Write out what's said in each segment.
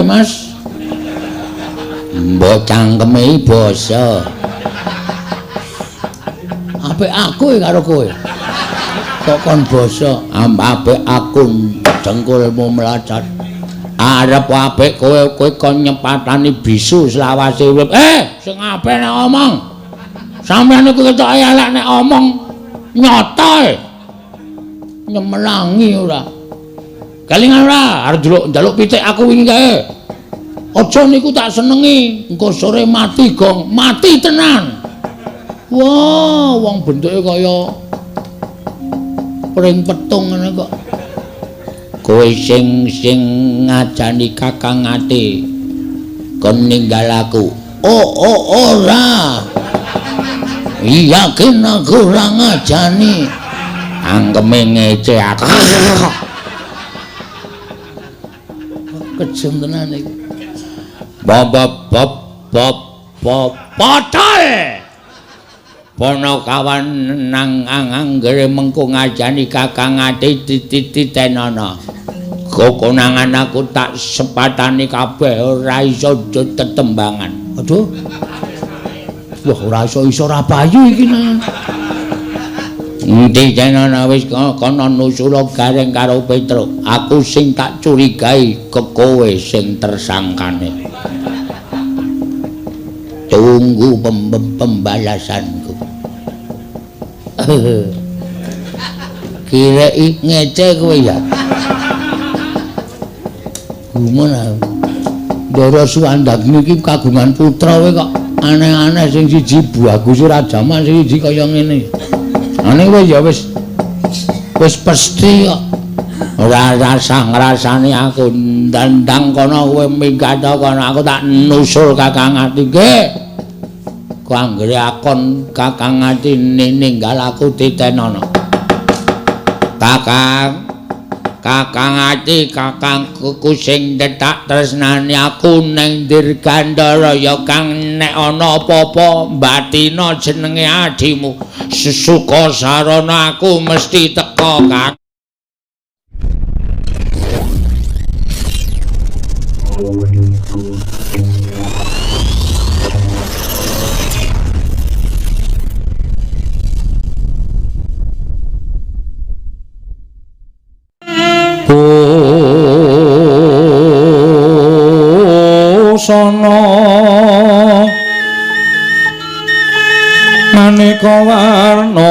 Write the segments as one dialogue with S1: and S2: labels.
S1: Mas. Mbok cangkeme basa. Apik aku karo kowe. Kok kon basa, apik aku dengkulmu melacat. Arep apik kowe kon nyepatani bisu selawase urip. Sing apik nek omong. Sampeyan iku ketok elek nek omong nyata. Nyemelangi ora. Kelingan ora, arep njaluk pitik aku wingi kae. Aja niku tak senengi, engko sore mati gong, mati tenan. Wah, wong bentuke kaya pring petung ngene kok. Kowe sing ngajani Kakang Ati kon ninggal aku. Ora. Yakin aku ora ngajani. Angkeme ngece aku. Kejem tenan iki. Potol. Ponokawan nang anggere mengko ngajani Kakang Ati titenono. Kokonangan aku tak sepatani kabeh ora iso tetembangan. Aduh. Wah ora iso ora payu iki nang. Titenono wis kono nusula gareng karo Petruk. Aku sing tak curigai kowe sing tersangkane. Tunggu pembalasanku. Kirei ngece kowe ya. Gimana? Ndara Suwandak niki kagungan putra kowe kok aneh-aneh sing siji bagus ora jaman sing siji kaya ngene. Ane kowe ya wis pasti kok. Ora ngrasani aku ndandang kono kowe minggat kono aku tak nusul Kakang Ati nggih. Ku anggere akon Kakang Ati ninggal aku titenono. Kakang Ati kakangku sing detak tresnani aku ning Dirgandara ya Kang nek ana apa-apa batina jenenge adimu Suka sarana aku mesti teka Kang. Sono maneka warna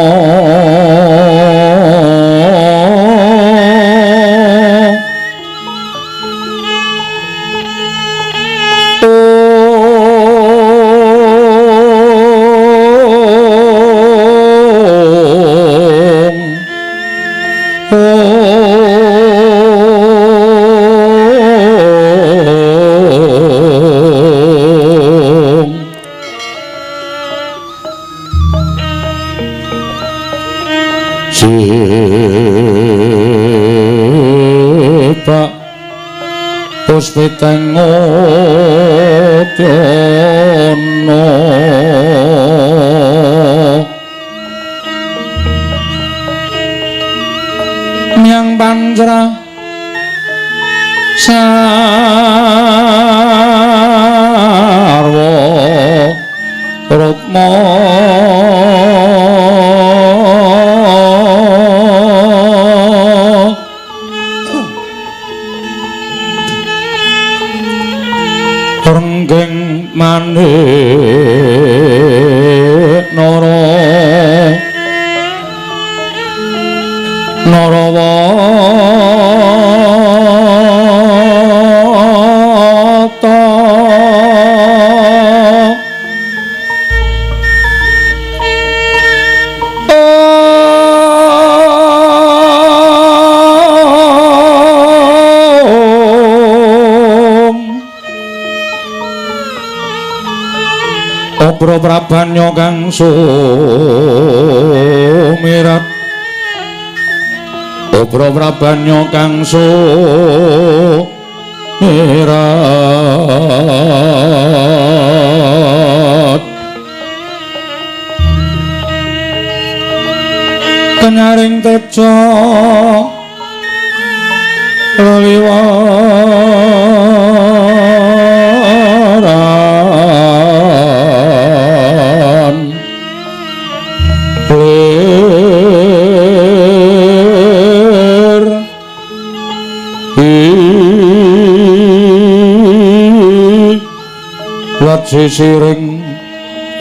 S1: Puspiteng Udana Miang Panjra Sarwa Rukma Renggeng manik Narawata Obro Prabanyo kang sumirat Obro Prabanyo kang sumirat Kenyaring tejo leliwat Surat sisiring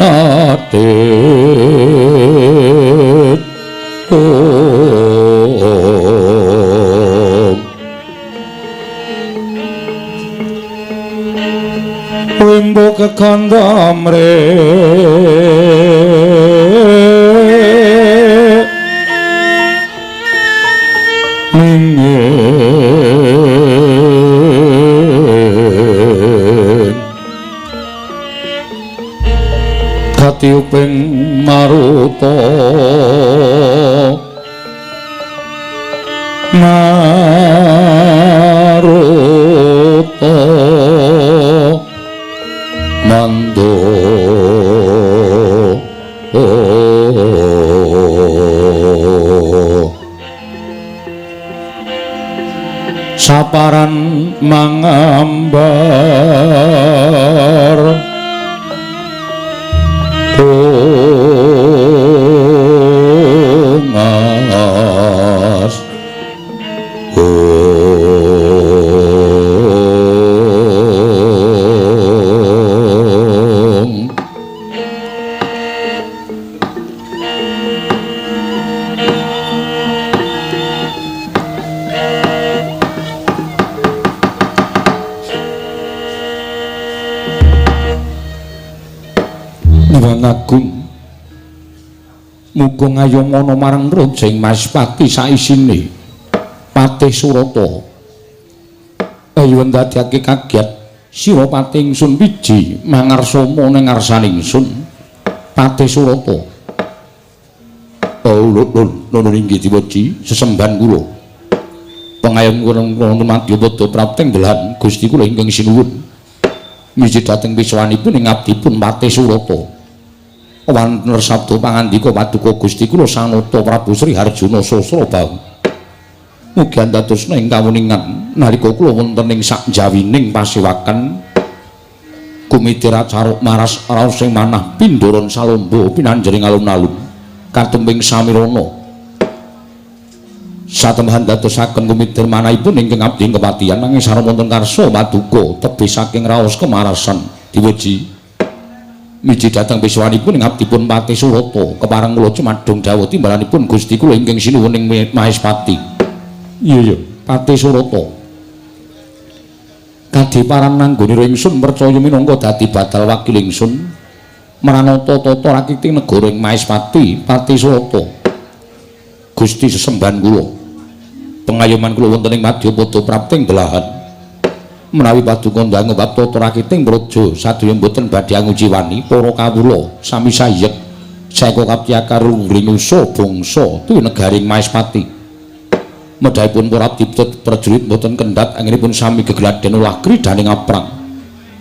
S1: adet wimbo kekandamre Tiuping maruta mando saparan mangambar Mas Agung muga ngayom ana marang Rajeng Maspati saisine Patih Surata ayo ndadekake kaget sira Patih ingsun wiji mangarsama ning ngarsaning ingsun Patih Surata nuwun inggih diwaji sesembahan kula pangayom kula madya padha prapting dalahan Gusti kula ingkang sinuwun miji dhateng wiswanipun ing abdipun Patih Surata wonten sabda pangandika paduka Gusti kula Sanata Prabu Sri Harjuna Sasrabahu mugi andhadosna ing kawuningan nalika kula wonten ing sakjawining pasewakan kumiti racaruk maras raos sing manah pindoron salomba pinanjering alun-alun katembing samirana satembahan dadosaken kumiti manahipun ingkang abdi kepatihan nanging sareng wonten karsa paduka tebih saking raos kemarasan diweji miji dhateng wiswanipun ing abdipun Patih Surata kepareng kula cumadung dawuh timbalanipun Gusti kula ingkang sinuwun ing Mahespati. Iya Patih Surata kadiparan nanggone ingsun percaya minangka dadi batal wakil ingsun maranata tata rakiting negara ing Mahespati Patih Surata Gusti sesembahan kula pengayoman kula wonten ing Madyapada prapting belahan menawi paduka ndang bab tata rakiting praja sadaya mboten badhe angujiwani para kawula sami sayek saeka kaptyakar ngrinusa bangsa tuwi negaring Mahespati medhaipun para abdi prajurit mboten kendhat anggenipun sami gegladen ulah kridaning aprang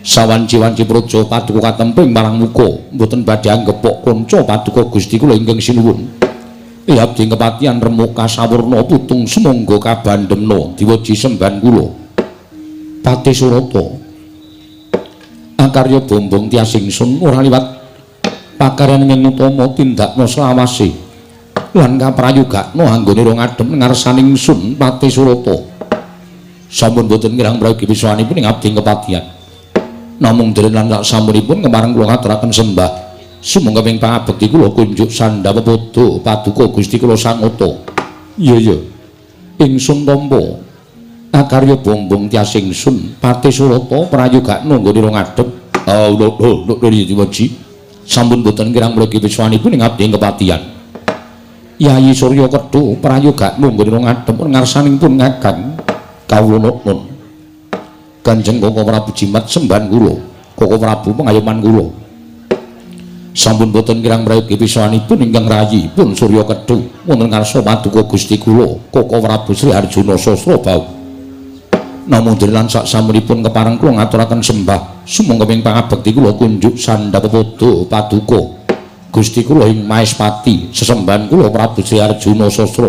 S1: sawanci-wanci praja paduka katemping marang muka mboten badhe anggepok kanca paduka Gusti kula ingkang sinuwun abdi kepatihan remuka sawurna putung semangga kabandhemna diwaji sembahan kula Patih Surata akarya bombong tias ingsun ora liwat pakaryan ing utama tindakna slawase lan kaprayogakna anggone rong adhem ngarsaning ingsun Patih Surata sampun boten kirang prayogi wiswanipun ing abdi kepatihan namung dereng lan sasampunipun kemareng kula ngaturaken sembah sumangga ping pangabekti kula kunjuk sandhawa padha paduka Gusti kula Sanata iya ingsun tampa akarya bombong tias ingsun Patih Surata prayogakna nggone rong adhem diwaji sampun boten kirang mligi wiswanipun ing abdi kepatihan Yayi Surya Kedhu prayogakna nggone rong adhem ngarsanipun Kakang kawula nun Kanjeng Koko Prabu Jimat sembahan kula Koko Prabu pengayoman kula sampun boten kirang prayogi wiswanipun ingkang rayi pun Surya Kedhu wonten ngarsa paduka Gusti kula Koko Prabu Sri Harjuna Sasrabahu namung delan saksampunipun kepareng kula ngaturaken sembah sumangga ping pangabekti kula kunjuk sandhapa padha paduka Gusti kula ing Mahespati sesembahan kula Prabu Sri Harjuna Sasra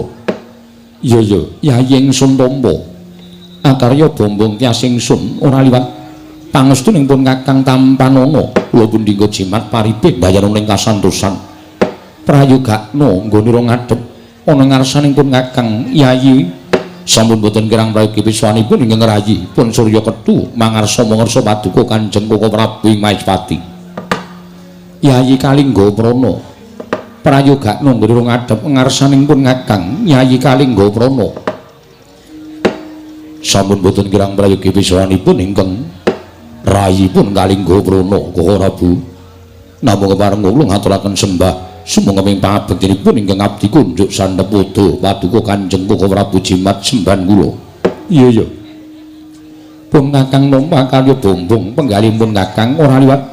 S1: iya Yayi ingsun tampa akarya bombong tias ingsun ora liwat pangestunipun Kakang Tampanana kula Bundingga Jimat paribih bayaning kasantosan prayogakna nggone rong adhem ana ngarsanipun Kakang Yayi
S2: sampun boten kirang prayogi wiswanipun ingkang rayi pun Surya Kethu mangarsa mangersa paduka Kanjeng Koko Prabu Maespati. Yayi Kalingga Prana prayogakna nggih ngadhep ngarsaning pun Kakang Yayi Kalingga Prana. Sampun boten kirang prayogi wiswanipun ingkang rayi pun Kalingga Prana Koko Prabu. Namung kepareng kula ngaturaken sembah sumangga ing pangabektinipun ingkang abdi kunjuk Sandepada paduka Kanjeng Koko Prabu Jimat semban kula. Iya. Pun Kakang nampa kalya bombong penggalipun Kakang ora liwat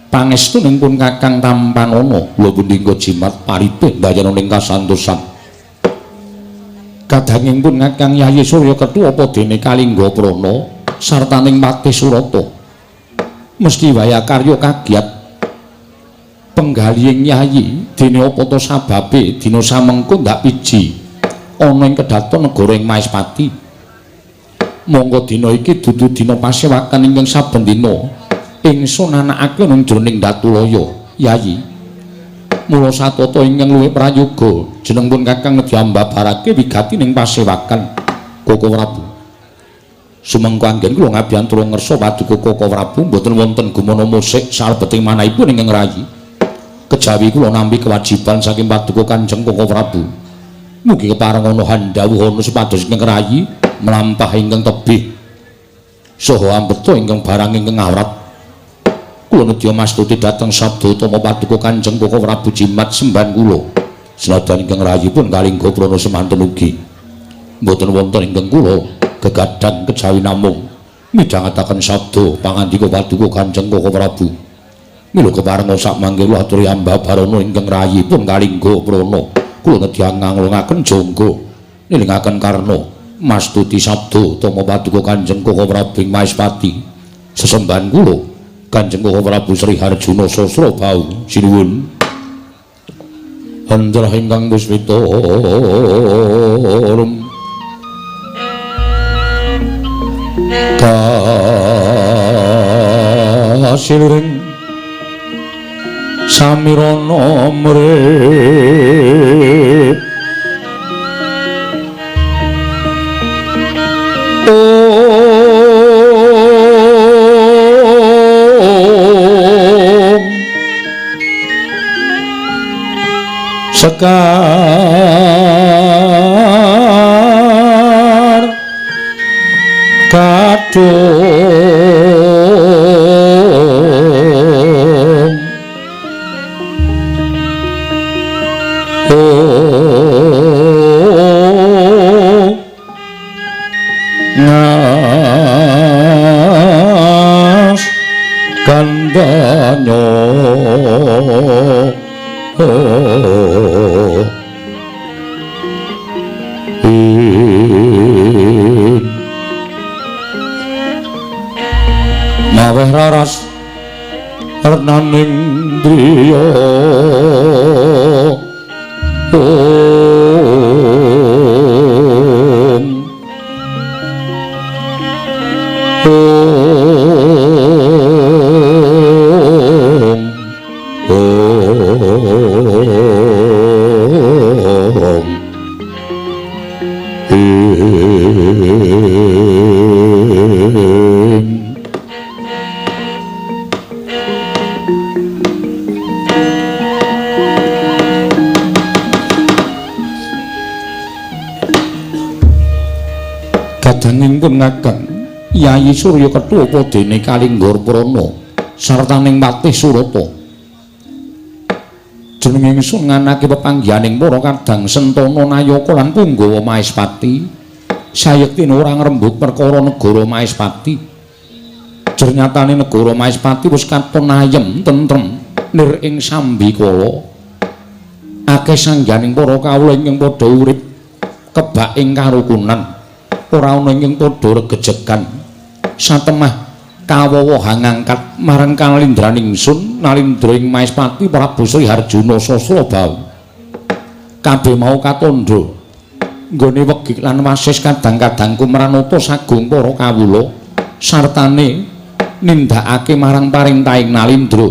S2: pangestuning pun Kakang Tampanana kula Pundingga Jimat paripeh mbayana ing kasantosan. Kadanging pun Kakang Yayi Surya Kethu apa dene Kalingga Prana sartaning Patih Surata mesti waya karya kagiat penggalihing Yayi dene apa to sababe dina samengko ndak piji ana ing kedaton negara ing Maespati. Monggo dina iki dudu dina pasewakan ingkang saben dina ingsun anakake nang jroning Datulaya Yayi. Mula satata ingkang luwih prayoga jeneng pun Kakang diambabarake wigati ning pasewakan Koko Prabu. Sumengko anggen kula ngabiyantura ngersa paduka Koko Prabu mboten wonten gumana musik salebeting manahipun ingkang rayi. Kejawi kula nampi kewajiban saking paduka Kanjeng Koko Prabu. Mugi kepareng ana handhawuh ana supados ingkang rayi mlampah ingkang tebih saha ambeta ingkang barang ingkang awrat. Kula nedya mastuti dhateng sabda utama paduka Kanjeng Koko Prabu Jimat semban kula. Senajan ingkang rayi pun Kalingga Prana semanten ugi mboten wonten ingkang kula gegadang kejawi namung midhangetaken sabda pangandika paduka Kanjeng Koko Prabu. Mila kepareng sak mangke kula aturi ambabarana ingkang rayi pun Kalingga Prana. Kula nedya nganglungaken jangga nilingaken karna mastuti sabda utama paduka Kanjeng Koko Prabu Maespati. Sesembahan kula Kanjeng Koko Prabu Sri Harjuna Sasrabau sinuwun. Handra ingkang puspita kasiliring samirana mrih sekar kadung ngas kandanya maweh raras renaning driya kadangipun Kakang Yayi Surya Kethu apa dene Kalingga Prana sartaning Patih Surata. Jeneng ingsun nganake pepanggihaning para kadang Sentana Nayaka lan Punggawa Maespati sayekti ora ngrembug perkara negara Maespati. Jernyatane negara Maespati wis katon ayem tentrem nir ing sambikala. Akeh sangganing para kawula ingkang padha urip kebak ing karukunan. Ora ana ingkang padha regejegan satemah kawowohang angkat marang kalindraning ingsun nalindra ing Maespati Prabu Sri Harjuna Sasrabau. Kabeh mau katandha nggone wegi lan wasis kadang-kadang kumranata sagung para kawula sartane nindakake marang parintahing nalindra.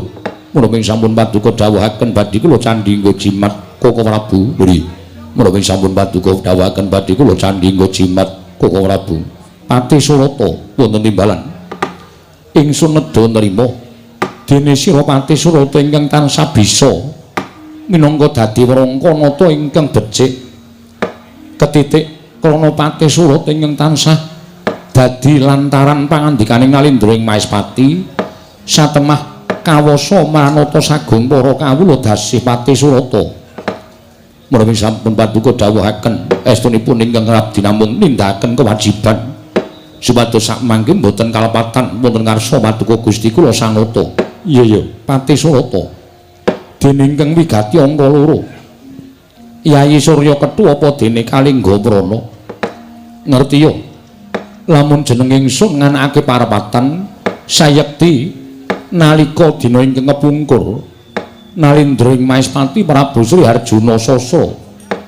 S2: Mula sampun paduka dawuhaken badhe kula Candhi Nggo Jimat Koko Prabu. Nggih. Mula sampun paduka dawuhaken badhe kula Candhi Nggo Jimat Koko Prabu Pati Surata wonten timbalan ingsun nedha nrima dene sira Pati Surata ingkang tansah bisa minangka dadi wrangka nata ingkang becik ketitik krana Pati Surata ingkang tansah dadi lantaran pangandikaning Nalindra ing Maespati satemah kawasa manata sagung para kawula dasih Pati Surata menawi sampun paduka dawuhaken estunipun ingkang ngabdi namung nindakaken kewajiban supados sakmangke boten kalepatan wonten ngarsa paduka Gusti kula sanata. Iya Pati Surata dene ingkang wigati angka 2 Yayi Surya Kethu apa dene Kalinggaprana ngerti yo lamun jeneng ingsun nganakake parapatan sayekti nalika dina ingkang kepungkur Nalindra ing Maespati Prabu Sri Harjuna Sasa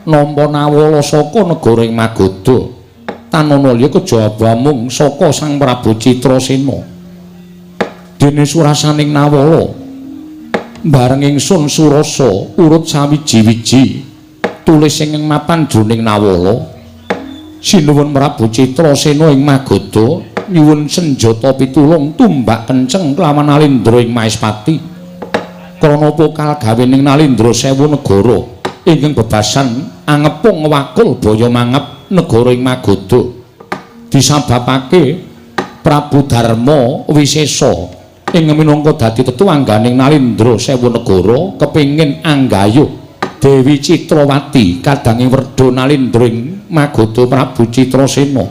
S2: nampa nawala saka negara ing Magadha tanana liya kejaba mung saka Sang Prabu Citrasena dene surasaning nawala bareng ingsun surasa urut sawiji-wiji tulis ing mapan jroning nawala sinuwun Prabu Citrasena ing Magadha nyuwun senjata pitulung tumbak kenceng kelawan Nalindra ing Maespati krana pokal gawening Nalindra sewu negara ingkang bebasan angepung wakul baya mangep negara ing Magadha disababake Prabu Darma Wisesa ing minangka dadi tetuangganing Nalindra sewu negara kepingin anggayuh Dewi Citrawati kadange werda Nalindra ing Magadha Prabu Citrasena.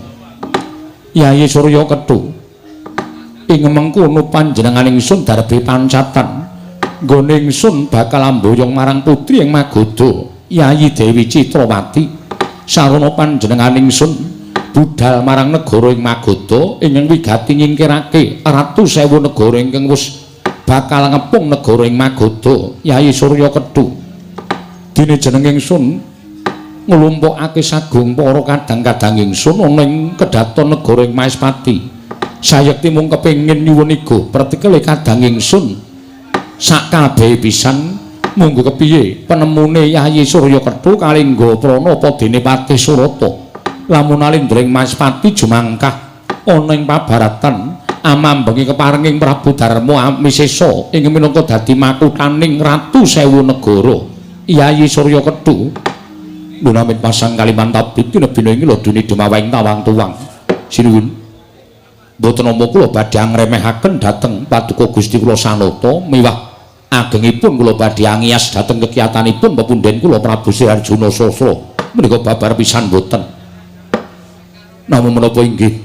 S2: Yayi Surya Kethu ing mengkono panjenengan ingsun darbe pancatan nggone ingsun bakal amboyong marang putri ing Magadha Yayi Dewi Citrawati sarana panjenengan ingsun budhal marang negara ing Magadha ingkang wigati nyingkirake ratu sewu negara ingkang wis bakal ngepung negara ing Magadha Yayi Surya Kethu dene jeneng ingsun nglumpukake sagung para kadang-kadang ingsun ana ing kedhaton negara ing Maespati sayekti mung kepengin nyuwun iga pertikele kadang ingsun sakabeh pisan monggo kepiye penemune Yayi Surya Kethu Kalinggaprana apa dene Pati Surata lamun Nalindra ing Maespati jumangkah ana ing pabaratan amambengi keparenging Prabu Darma Amisesa ing minangka dadi makuthaning ratu sewu negara Yayi Surya Kethu nunamit pasang Kalimantan tinebina ing ladune dumawing tawang tuwang sinuwun mboten nampa kula badhe angremehaken dhateng paduka Gusti kula sanata miwah agengipun kula badhe angias dhateng kekiyatanipun pepunden kula Prabu Sri Harjuna Sasa menika babar pisan mboten namung menapa inggih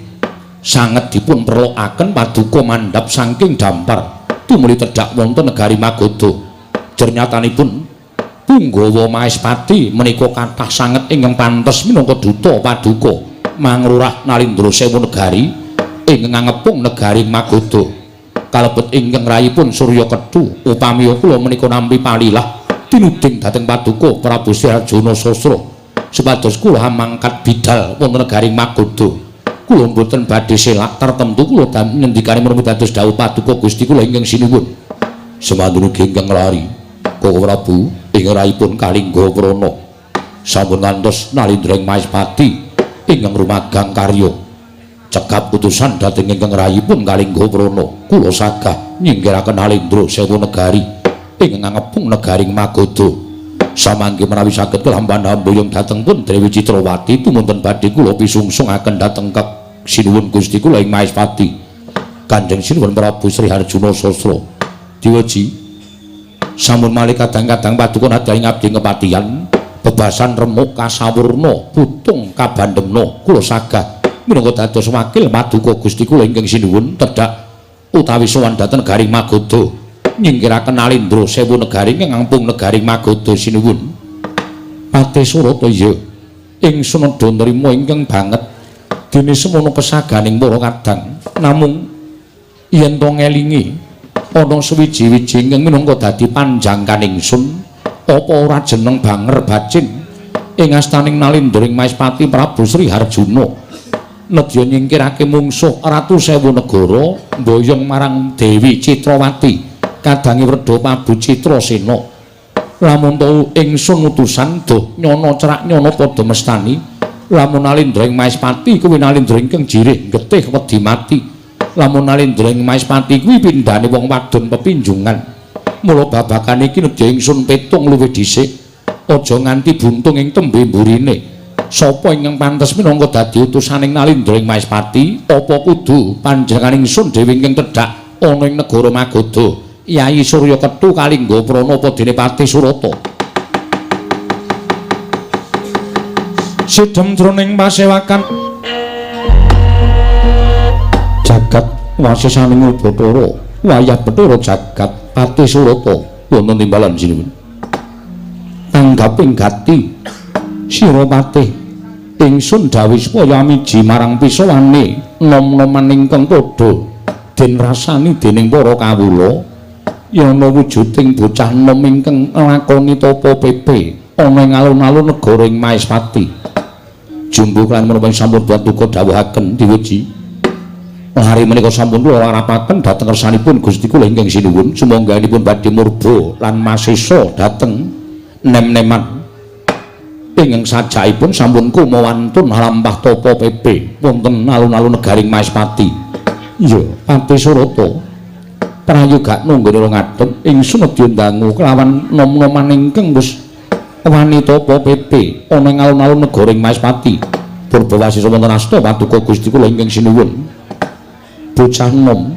S2: sanget dipun perlokaken paduka mandhap saking dampar tumuli tedhak wonten negari Magadha jernyatanipun Punggawa Maespati menika kathah sanget ingkang pantes minangka duta paduka mangrurah Nalindra sewu negari ingkang ngepung negari Magadha kalebet ingkang rayipun Surya Kethu upami kula menika nampi palilah tinuding dhateng paduka Prabu Sri Harjuna Sasra supados kula mangkat bidhal wonten negari Magadha kula mboten badhe selak tertentu kula ngendikane menawi dados dawuh paduka Gusti kula ingkang sinuwun semandunge ingkang lari Koko Prabu ing rayipun Kalinggaprana sampun ngantos Nalindra ing Maespati ingkang rumagang karya cekap utusan dhateng ingkang rayipun Kalinggaprana kula sagah nyingkiraken Nalindra sewu negari ingkang ngepung negari Magadha samangke menawi saged kelampan amboyong dhateng pun Dewi Citrawati tumunten badhe kula pisungsungaken dhateng sinuwun Gusti kula ing Maespati Kanjeng Sinuwun Prabu Sri Harjuna Sasra diweji sampun malih kadang-kadang paduka nadya ngabdi ngepatihan bebasan remuk kasawurna putung kabandhemna kula sagah minangka dados wakil paduka Gusti kula ingkang sinuwun tedhak utawi sowan dhateng negari Magadha nyingkiraken Nalindra sewu negari ingkang ngampung negari Magadha sinuwun Pati Surata iya ingsun nedha nrima ingkang banget dene semono kesaganing para kadang namung yen to ngelingi ana suwiji-wiji ingkang minangka dadi panjangkan ingsun apa ora jeneng banger bacin ing astaning Nalindra ing Maespati Prabu Sri Harjuna nedya nyingkirake mungsuh ratu sewu negara mboyong marang Dewi Citrawati kadange werda Prabu Citrasena lamun to ingsun utusan doh nyono cerak nyono padha mestani Lamun Alindra ing Maespati kuwi Alindra ingkang jirih getih wedi mati. Lamun Alindra ing Maespati kuwi pindhane wong wadon pepinjungan. Mula babakan iki nedya ingsun petung luwih dhisik. Aja nganti buntung ing tembe mburine. Sapa ingkang pantes minangka dadi utusaning Alindra ing Maespati? Apa kudu panjenengan ingsun dhewe ingkang cedhak ana ing negara Magoda? Yayi Surya Kethu Kalingga Prana apa dene Pati Surata? Sidhem jroning pasewakan jagat wasesaning Bathara wayah Bathara jagat Pati Surata wonten timbalan sinuwun tanggaping gati sira patih ingsun dawuh supaya miji marang pisawane nom-noman ingkang padha den rasani dening para kawula yen ana wujuding bocah nom ingkang nglakoni tapa pepe ana ing alun-alun negara ing Maespati. Jumbo kan menapa sampun batuka dawuhaken diwuji. Hari menika sampun kula arapaken dhateng kersanipun Gusti kula ingkang sinuwun sumangganipun badhe murba lan masesa dhateng nem-neman. Ingkang sajaipun sampun kumawantun lampah tapa pepe wonten alun-alun negaring Maespati. Iya, Pati Surata. Prayoga nunggone ora ngadeg ingsun nedya ndangu kelawan nom-noman ingkang wis wanita apa pepe ana ing alun-alun negara ing Maespati. Purba wasisa wonten asta paduka Gusti kula ingkang sinuwun. Bocah nom.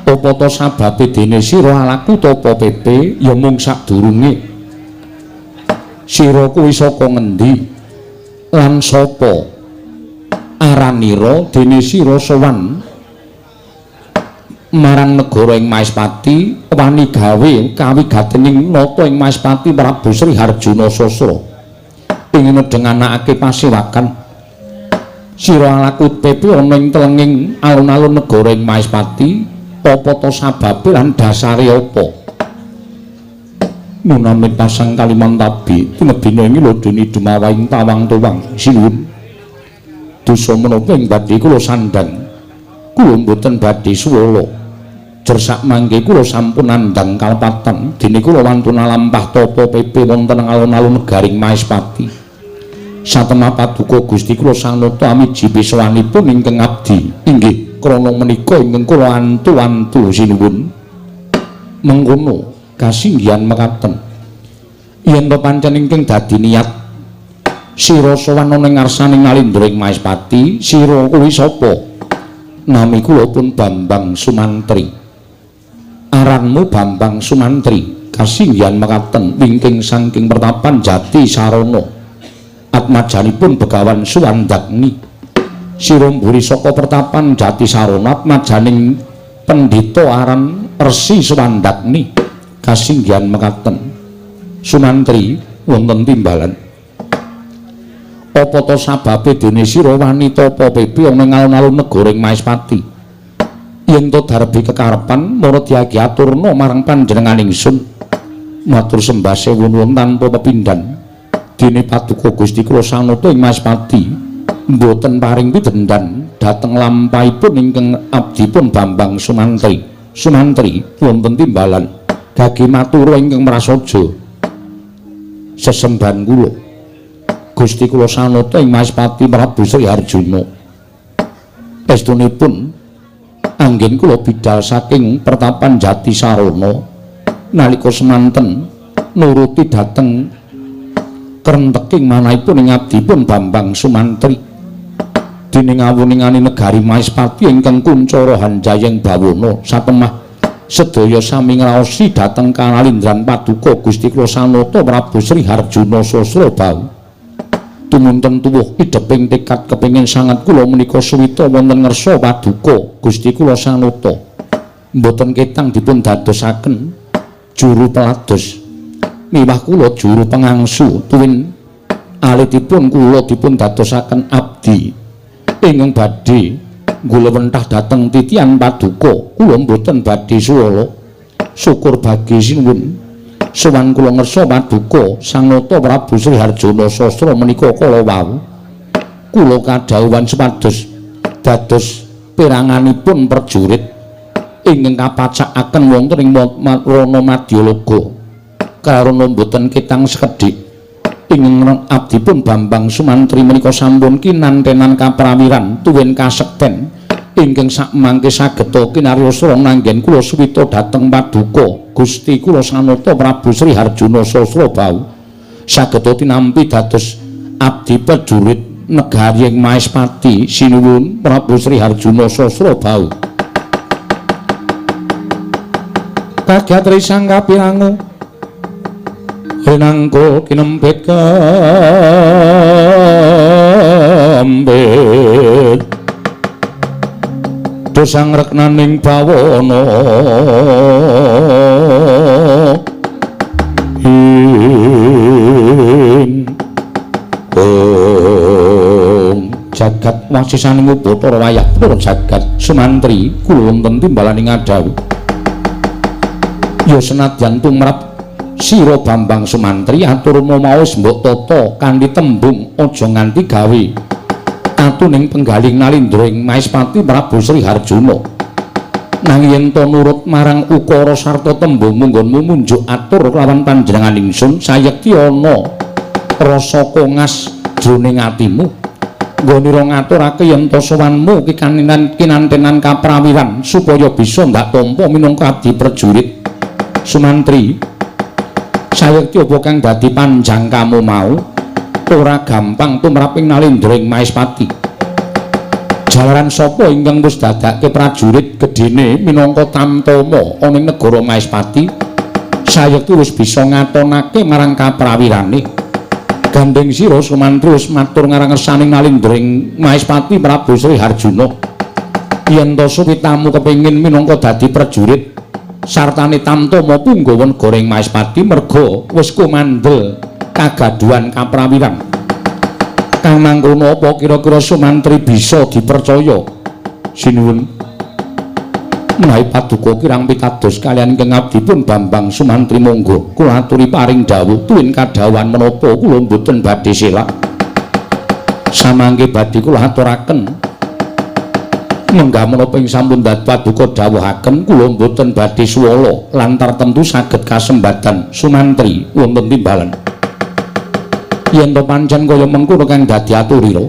S2: Apa ta sababe dene sira alaku ta apa pepe ya mung sadurunge. Sira kuwi saka ngendi? Lan sapa aranira dene sira sowan marang negara ing Maespati wani gawe kawigatening nata ing Maespati Prabu Sri Harjuna Sasra ing nedhenganake pasewakan sira alaku pepe ana ing telenging alun-alun negara ing Maespati apa ta sababe lan dasare apa munamit pasang kaliman tabi tinebina ing lho dene dumawaing tawang-tawang sinuwun dosa menapa ing badhe kula sandhang kula mboten badhe suwala jersak mangke kula sampun nandhang kalpatan dene kula wantuna lampah tapa pepe wonten alun-alun negaring Maespati. Satemah paduka Gusti kula sanata amiji pisawanipun ingkang abdi inggih krana menika ingkang kula antu-antu sinuwun. Mengkono kasinggihan mekaten yen to pancen ingkang dadi niat sira sowan ana ing ngarsaning Alindra ing Maespati sira kuwi sapa? Nami kula pun Bambang Sumantri. Aranmu Bambang Sumantri kasinggihan mekaten wingking saking pertapan Jati Sarana atmajanipun Begawan Suwandagni sira mburi saka pertapan Jati Sarana atmajaning pendhita aran Resi Suwandagni kasinggihan mekaten Sumantri wonten timbalan apa ta sababe dene sira wanita apa pepe ana ing alun-alun negara ing Maespati yen to darbi kekarepan marang diagi aturna marang panjenengan ingsun matur sembah sewun tanpa pepindhan dene paduka Gusti kula sanata ing Maespati mboten paring pidendhan dhateng lampahipun ingkang abdipun Bambang Sumantri wonten timbalan gage matur ingkang prasaja sesembahan kula Gusti kula sanata ing Maespati Prabu Sri Harjuna estunipun anggen kula bidhal saking pertapan Jati Sarana nalika semanten nuruti dhateng krenteking manahipun ing abdipun Bambang Sumantri dening awuningane negari Maespati ingkang kuncara Hanjayeng Bawana satemah sedaya sami ngraosi dhateng kalindran paduka Gusti kula sanata Prabu Sri Harjuna Sasra bau tumunten tuwuh ideping tekad kepengin sanget kula menika suwita wonten ngersa paduka Gusti kula sanata mboten ketang dipun dadosaken juru pelados miwah kula juru pengangsu tuwin alitipun kula dipun dadosaken abdi ingkang badhe nggulawentah dhateng titian paduka kula mboten badhe suwala syukur bagi sinuwun sowan kula ngersa paduka Sanata Prabu Sri Harjuna Sasra menika kala wau kula kadhawuhan supados dados peranganipun prajurit ingkang kapacakaken wonten ing Rana Madyalaga karana mboten ketang sekedhik ing abdipun Bambang Sumantri menika sampun kinantenan kaprawiran tuwin kasekten ingkang sakmangke sageta kinaryosa nanggen kula suwita dhateng paduka Gusti kula Sanata Prabu Sri Harjuna Sasrabau sageta tinampi dados abdi prajurit negari ing Maespati sinuwun Prabu Sri Harjuna Sasrabau kagatri sang kapirangu Renangko kinempit kambit dosang reknaning bawana ing jagat wasisaning Bathara wayah para jagat Sumantri kula wonten timbalaning adawu ya senadyan tumrap sira Bambang Sumantri atur maos mbok tata kanthi tembung aja nganti gawe atuning penggaling nalindra ing Maespati Prabu Sri Harjuna nanging yen to nurut marang ukara sarta tembung munggonmu munjuk atur kelawan panjenengan ingsun sayekti ana rasa kongas jroning atimu nggonira ngaturake yen to sowanmu kinantenan kaprawiran supaya bisa ndak tampa minangka abdi prajurit Sumantri sayekti apa kang dadi panjangkamu mau ora gampang tumraping nalindring Maespati jalaran sapa ingkang wis dadake prajurit gedene minangka tamtama ana ing negara Maespati sayekti wis bisa ngatonake marang kaprawirane gandeng sira Sumantri wis matur ngarangesaning nalindring Maespati Prabu Sri Harjuna yen to suwitamu kepengin minangka dadi prajurit sartane tamtama punggawa negara ing Maespati merga wis kumandel kagaduhan kaprawiran kang mangkono apa kira-kira Sumantri bisa dipercaya sinuwun menawi paduka kirang pitados kalian ingkang abdipun Bambang Sumantri monggo kula aturi paring dawuh tuwin kadhawan menapa kula mboten badhe selak samangke badhe kula aturaken menggah menapa ing sampun dadi paduka dawuhaken kula mboten badhe swala lantar tentu saged kasembatan Sumantri wonten timbalan yen to pancen kaya mengkono kang dadi aturira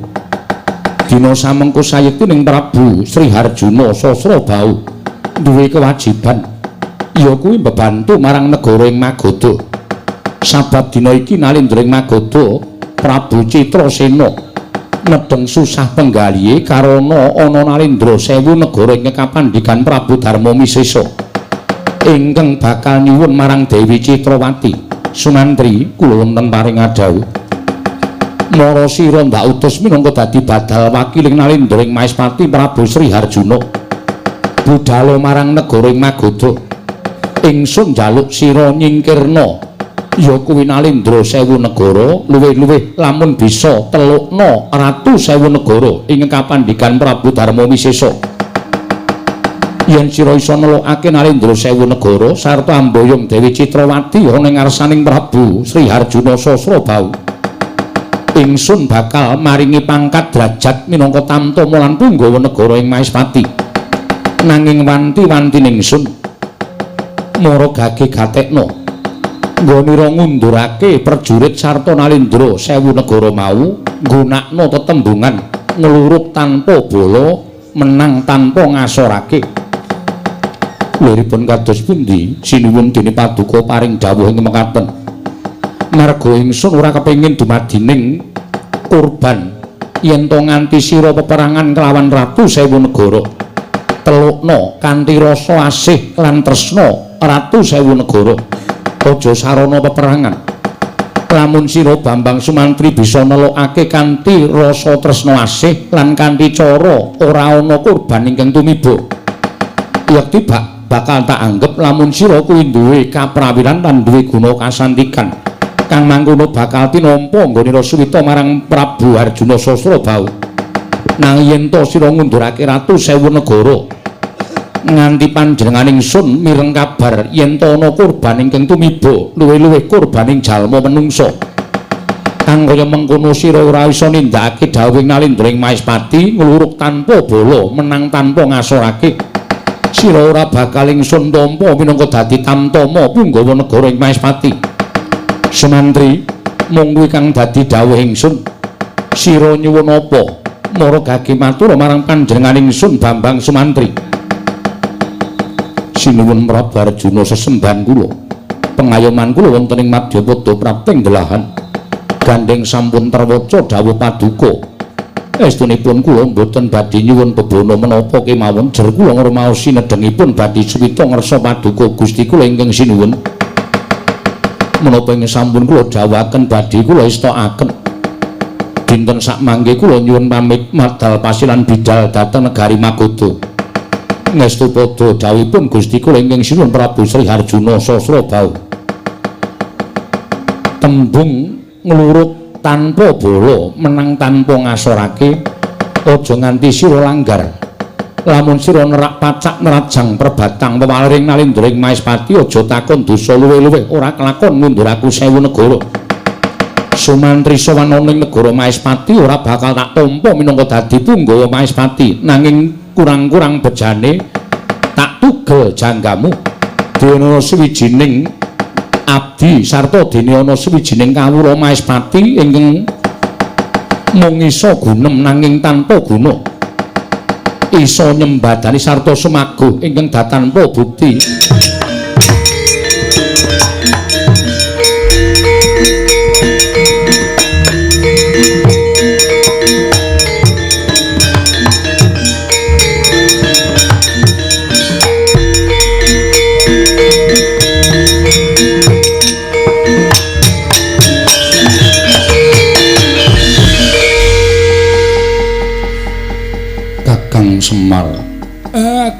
S2: dina samengko sayekti ning Prabu Sri Harjuna Sasrabau duwe kewajiban ya kuwi mbebantu marang negara ing Magoda sabab dina iki nalindring Magoda Prabu Citrasena nedeng susah penggalihe karana ana nalindra 1000 negara ing kapandikan Prabu Darmawisesa ingkang bakal nyuwun marang Dewi Citrawati Sumantri kula wonten paring adhawuh mara sira ndak utus minangka dadi badal wakiling nalindring Maespati Prabu Sri Harjuna budhal marang negara ing Magoda ingsun njaluk sira nyingkirna ya kuwi nalindra 1000 negara luwih-luwih lamun bisa telukna ratu 1000 negara ing kapandikan Prabu Darmawisesa yen sira isa nelokake nalindra 1000 negara sarta amboyong Dewi Citrawati ana ing ngarsaning Prabu Sri Harjuna Sasrabau ingsun bakal maringi pangkat derajat minangka tamtama lan punggawa negara ing Maespati nanging wanti-wanti ingsun mara gage gatekna nggonira ngundurake prajurit sarta nalindra 1000 negara mau nggunakna tetembungan ngluruk tanpa bala menang tanpa ngasorake liripun kados pundi sinuwun dene paduka paring dawuh ing mekaten marga ingsun ora kepengin dumadining kurban yen to nganti sira peperangan kelawan ratu 1000 negara telukna kanthi rasa asih lan tresna ratu 1000 negara aja sarana peperangan lamun sira Bambang Sumantri bisa nelokake kanthi rasa tresna asih lan kanthi cara ora ana kurban ingkang tumiba yakti bakal tak anggap lamun sira kuwi duwe kaprawiran lan duwe guna kasantikan kang mangkono bakal tinampa nggonira suwita marang Prabu Harjuna Sasrabau nanging yen to sira ngundurake ratu 1000 negara nganti panjenengan ingsun mireng kabar yen to ana kurban ingkang tumiba luwih-luwih kurbaning jalma menungsa kang kaya mengkono sira ora isa nindakake dawuhing nalindring Maespati ngluruk tanpa bala menang tanpa ngasorake sira ora bakal ingsun tampa minangka dadi tamtama punggawa negara ing Maespati Sumantri Mung kuwi kang dadi dawuh ingsun. Sira nyuwun apa? Mara gage matur marang panjenengan ingsun Bambang Sumantri. Sinuwun Prabu Arjuna sesembahan kula. Pengayoman kula wonten ing Madyapada prapting delahan. Gandeng sampun terwaca dawuh paduka. Estunipun kula mboten badhe nyuwun bebono menapa kemawon jer kula ngrumaos sinedengipun badhe suwita ngersa paduka Gusti kula ingkang sinuwun. Menapa ing sampun kula dawuhaken badhe kula istakaken. Dinten sakmangke kula nyuwun pamit madal pasilan bidal dhateng negari Magoda. Ngestu padha dawuhipun Gusti kula ingkang sinuwun Prabu Sri Harjuna Sasrabau. Tembung nglurut tanpa bala menang tanpa ngasorake aja nganti sira langgar. Lamun sira nerak pacak nerajang perbatang pewaling nalindring Maespati aja takon dosa luwih-luwih ora kelakon mundur aku 1000 negara. Sumantri sowan ning negara Maespati ora bakal tak tampa minangka dadi punggawa Maespati, nanging kurang-kurang bejane tak tugel janggamu. Dene sawijining abdi sarta dene ana sawijining kawula Maespati ingkang mung isa gunem nanging tanpa guna. Isa nyembadani sarta sumaguh ingkang datanpa bukti. Semar.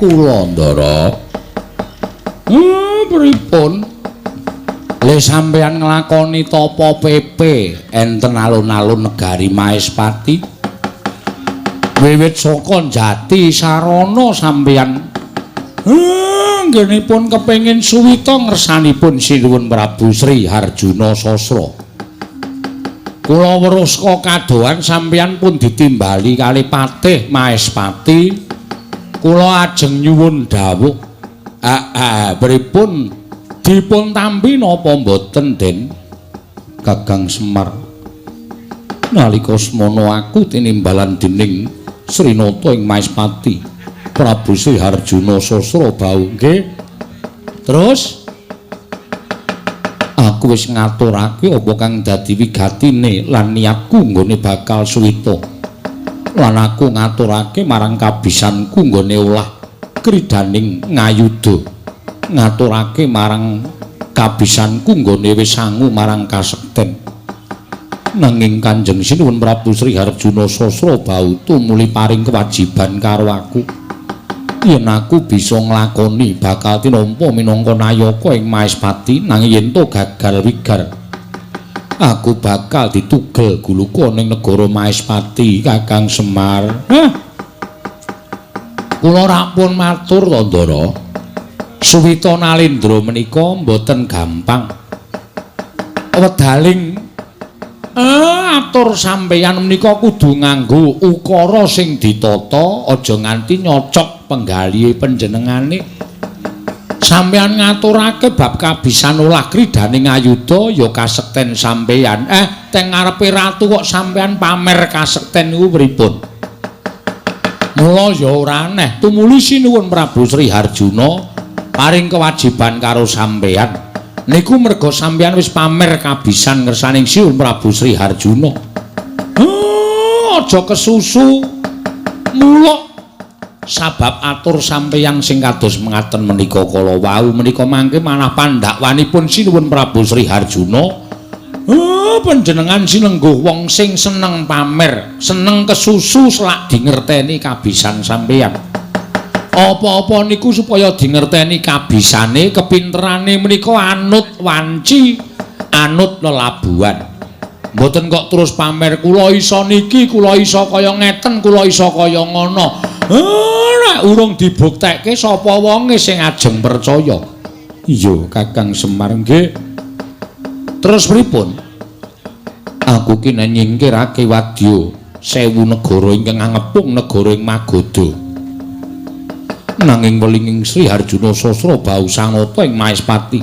S2: Kula Ndara. Pripun? Le sampeyan nglakoni tapa pepe enten alun-alun negari Maespati. Wiwit saka Jati Sarana sampeyan nggenipun kepengin suwita ngersanipun Sinuwun Prabu Sri Harjuna Sasra. Kula weruh saka kadohan sampeyan pun ditimbali kali Patih Maespati. Kula ajeng nyuwun dawuh. Pripun dipun tampi napa mboten, Den? Kakang Semar. Nalika semana aku tinimbalan dening Srinata ing Maespati, Prabu Sri Harjuna Sasrabau. Nggih. Terus aku wis ngaturake apa kang dadi wigatine lan niatku nggone bakal suwita. Lan aku ngaturake marang kabisanku nggone olah kridaning ngayuda. Ngaturake marang kabisanku nggone wis sangu marang kasekten. Nanging Kanjeng Sinuwun Prabu Sri Harjuna Sasrabau tumuli paring kewajiban karo aku. Yen aku bisa nglakoni bakal tinampa minangka nayaka ing Maespati, nanging yen to gagal wigar aku bakal ditugel guluka ning negara Maespati. Kakang Semar. Kula rampun matur to, Ndara. Suwita nalindra menika mboten gampang. Wedaling atur sampeyan menika kudu nganggo ukara sing ditata, aja nganti nyocok penggalihe panjenengane. Sampeyan ngaturake bab kabisan olah kridaning ayuda ya kasekten sampeyan. Teng ngarepe ratu kok sampeyan pamer kasekten niku pripun? Mula ya ora aneh tumuli Sinuwun Prabu Sri Harjuna paring kewajiban karo sampeyan. Niku merga sampeyan wis pamer kabisan ngersaning Sinuwun Prabu Sri Harjuna. Aja kesusu. Mula sabab atur sampeyan sing kados mengaten menika kala wau menika mangke manah pandhakwanipun Sinuwun Prabu Sri Harjuna. Panjenengan sinengguh wong sing seneng pamer, seneng kesusu selak dingerteni kabisan sampeyan. Apa-apa niku supaya dingerteni kabisane, kepinterane menika anut wanci, anut lelabuhan. Mboten kok terus pamer kula iso niki, kula iso kaya ngeten, kula iso kaya ngono. Nek urung dibuktekke sapa wonge sing ajeng percaya. Iya, Kakang Semar nggih. Terus pripun? Aku ki nyingkirake wadya 1000 negara ingkang ngepung negara ing Magoda. Nanging welinging Sri Harjuna Sasrabau sanata ing Maespati.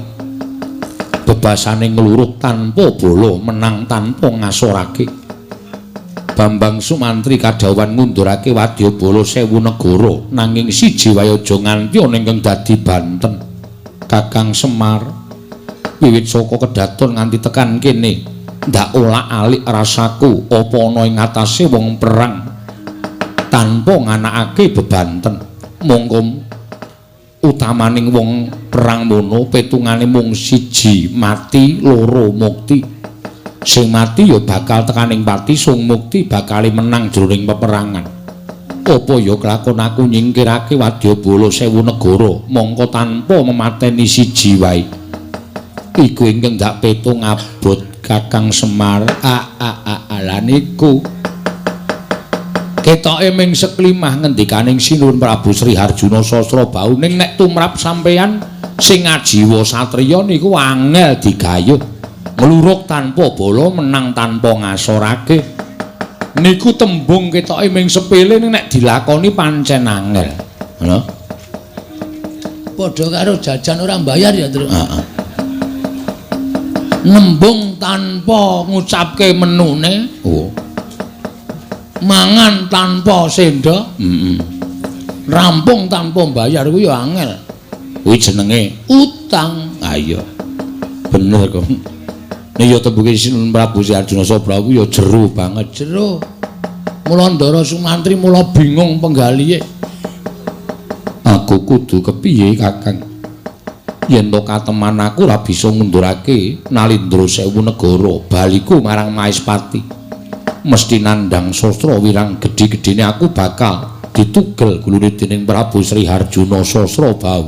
S2: bebasane ngluruh tanpa bala menang tanpa ngasorake. Bambang Sumantri kadhawan ngundurake wadyabala 1000 negara nanging siji wae aja nganti ana ingkang dadi banten. Kakang Semar wiwit saka kedaton nganti tekan kene ndak olak-alik rasaku apa ana ing atase wong perang tanpa nganakake bebanten. Mongko utamaning wong perang mono petungane mung siji mati loro mukti. Sing mati ya bakal tekaning pati, sing mukti bakal menang jroning peperangan. Apa ya kelakon aku nyingkirake wadyabala 1000 negara mongko tanpa memateni siji wae. Iku ingkang ndak petung abot Kakang Semar. Lah niku ketoke ming seklimah ngendikaning Sinuwun Prabu Sri Harjuna Sasrabau ning nek tumrap sampeyan sing ajiwa satriya niku angel digayuh. Ngluruk tanpa bala menang tanpa ngasorake. Niku tembung ketoke ming sepele nek dilakoni pancen angel. Lho. Padha karo jajan ora mbayar ya, Tru. Heeh. Nembung tanpa ngucapke menune. Oh. Mangan tanpa sendok. Rampung tanpa mbayar kuwi ya angel. Kuwi jenenge utang. Ah iya. Bener kok. Nek ya tembuke Sinuwun Prabu Sri Harjuna Sasrabau ya jero banget, jero. Mula Ndara Sumantri mula bingung penggalihe. Aku kudu kepiye, Kakang? Yen to kateman aku ora bisa ngundurake Nalindra 1000 negara baliku marang Maespati. Mesti nandhang sastra wirang gedhe-gedhene aku bakal ditugel gulune dening Prabu Sri Harjuna Sasrabau.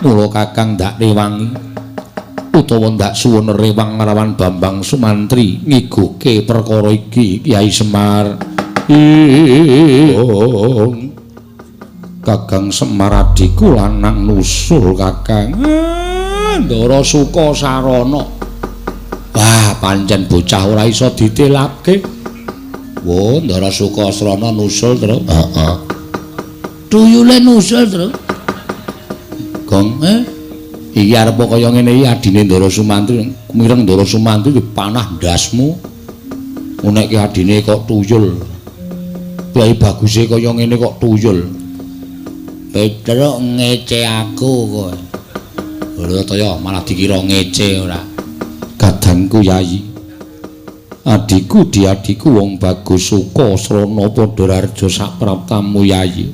S2: Mula Kakang ndak rewangi utawa ndak suwun rewang nglawan Bambang Sumantri ngiguke perkara iki, Kyai Semar. Kakang Semar adhiku lanang nusul, Kakang. Ndara Sukasarana. Wah, pancen bocah ora iso ditelapke. Wo, Ndara Sukasarana nusul, Tru. Heeh. Tuyule nusul, Tru. Gong, iki arep kaya ngene iki adine Ndara Sumantri. Mireng Ndara Sumantri panah ndasmu. Nek ki adine kok tuyul. Kyai baguse kaya ngene kok tuyul. Petruk ngece aku kowe. Ora kaya malah dikira ngece ora. Kadangku Yayi. Adiku diadiku wong bagus suka srana padha raja sapraptamu Yayi.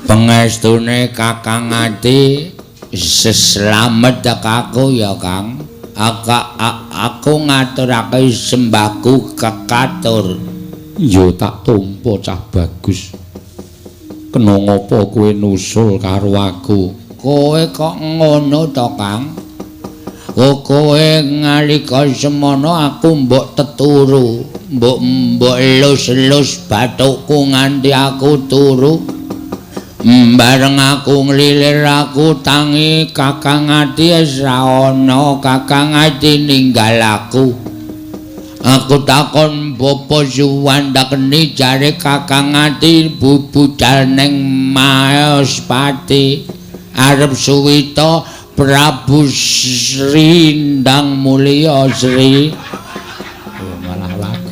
S2: Pangestune Kakang Ati seslamet aku ya Kang. Aku ngaturake sembahku kekatur. Ya tak tampa cah bagus. Kena ngapa kowe nusul karo aku? Kowe kok ngono to, Kang? Kowe nalika semono aku mbok teturu, mbok elus-elus bathukku nganti aku turu. Bareng aku nglilir aku tangi Kakang Ati ora ana, Kakang Ati ninggal aku. Aku takon bapa suwandakne jare Kakang Ati budal ning Maespati arep suwita Prabu Sri Ndang Mulya Sri. Malah lagu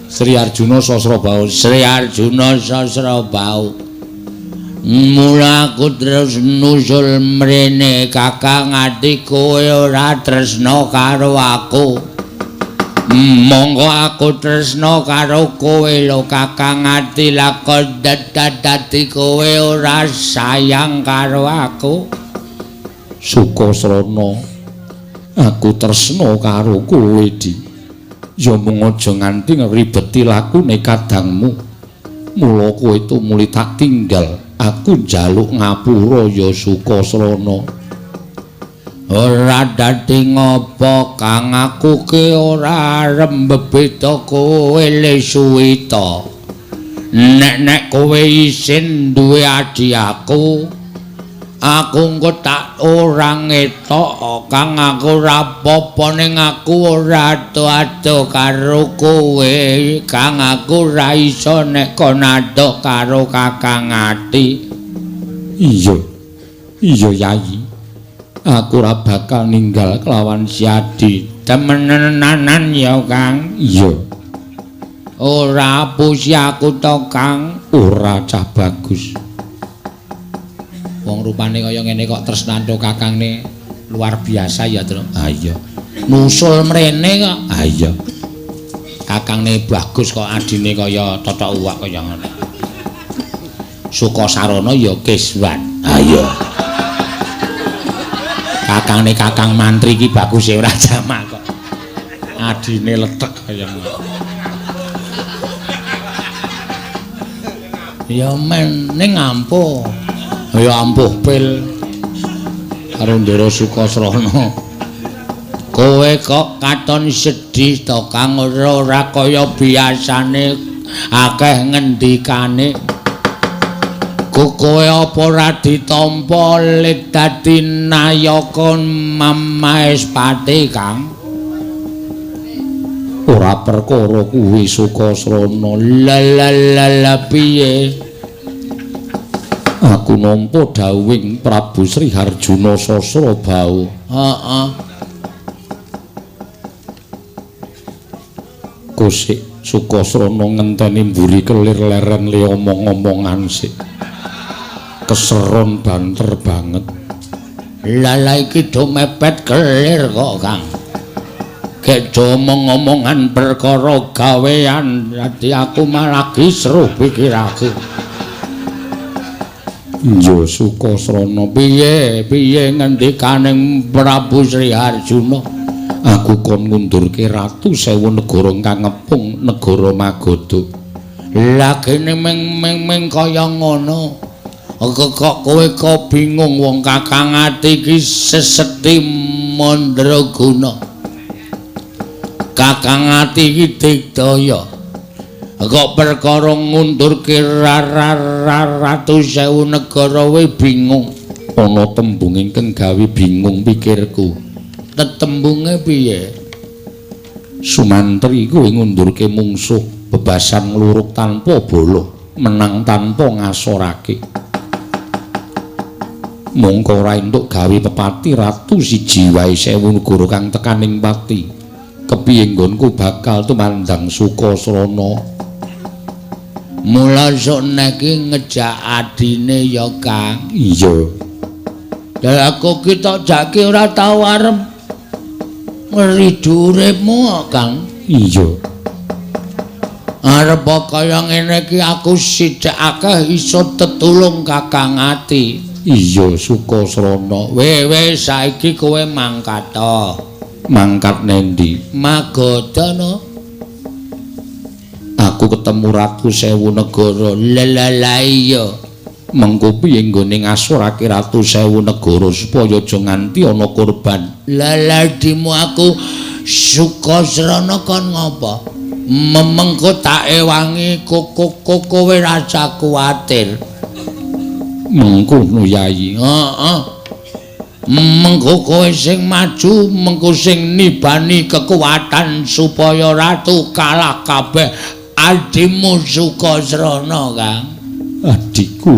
S2: Sri Harjuna Sasrabau, Sri Harjuna Sasrabau. Mula aku terus nusul mrene Kakang Ati kowe ora tresna karo aku. Monggo aku tresna karo kowe lho Kakang Ati, lakon dadi kowe ora sayang karo aku. Sukasrana aku tresna karo kowe Di. Ya mung aja nganti ngribeti lakune kadangmu. Mula kowe tumuli tak tinggal, aku njaluk ngapura ya Sukasrana. Ora dadi ngopo Kang, aku ki ora arep beda kowe le suwita. Nek kowe isin duwe adhi aku engko tak ora ngetok Kang, aku ora apa-apa ning aku ora ado-ado karo kowe Kang, aku ora iso nek kon ado karo Kakang Ati. Iya Yayi. Aku ora bakal ninggal kelawan si Adi.
S1: Temenanan ya, Kang.
S2: Iya.
S1: Ora pusi aku to, Kang.
S2: Ora cah bagus.
S1: Wong rupane kaya ngene kok tresnanto kakangne luar biasa ya, Tru.
S2: Ah iya.
S1: Nusul mrene kok.
S2: Ah iya.
S1: Kakangne bagus kok adine kaya totok uwak kaya ngono. Sukasarana ya Kiswan.
S2: Ah iya.
S1: Kakangne Kakang Mantri iki bagus ora jamak kok. Adine letek kaya ngono. Ya men ning ampuh. Ya ampuh pil. Karo Ndara Sukasrana. Kowe kok katon sedih to Kang ora kaya biasane akeh ngendikane. Kowe apa ora ditampa lik dadi nayaka Mamaespati Kang?
S2: Ora perkara kuwi Sukasrana.
S1: La piye?
S2: Aku nampa dawuhing Prabu Sri Harjuna Sasrabau.
S1: Heeh.
S2: Kosik Sukasrana ngenteni mburi kelir leren li omong-omongan sik. Keseron banter banget.
S1: Lala iki do mepet kelir kok, Kang. Gek do omong-omongan perkara gawean, dadi aku malah seru pikiraku.
S2: Iya Sukasrana,
S1: Piye ngendikaning Prabu Sri Harjuna?
S2: aku kon ngundurke ratu sewu negara kang ngepung negara Magadha.
S1: Lah kene meng kaya ngono. Kok kowe kok bingung wong Kakang Ati iki seseti mandraguna. Kakang Ati iki digdaya. Kok perkara ngundurke ratu sewu negara we bingung.
S2: Ana tembung ingkang gawe bingung pikirku.
S1: Tetembunge piye?
S2: Sumantri kowe ngundurke mungsuh bebasan ngluruk tanpa bala, menang tanpa ngasorake. Mongko ora entuk gawe pepati ratu siji wae sewu negara kang tekaning pati. Kepiye nggonku bakal tumandang Sukasrana.
S1: Mula sok neki ngejak adine ya, Kang.
S2: Iya.
S1: Lah aku ki tok jake ora tau arep ngridu uripmu, Kang.
S2: Iya.
S1: Arep kaya ngene iki aku sithik akeh iso tetulung Kakang Ati.
S2: Iya Sukasrana.
S1: Wis saiki kowe mangkat to.
S2: Mangkat nendi?
S1: Magadha no.
S2: Aku ketemu ratu sewu negara.
S1: Lah iya.
S2: Mengko piye nggone ngasorake ratu sewu negara supaya aja nganti ana korban.
S1: Lah dimu aku Sukasrana kon ngopo? Mengko tak ewangi kowe rasa kuwatir.
S2: Mengkono Yayi.
S1: Heeh. Mengko kowe sing maju, mengko sing nibani kekuatan supaya ratu kalah kabeh adimu Sukasrana, Kang.
S2: Adikku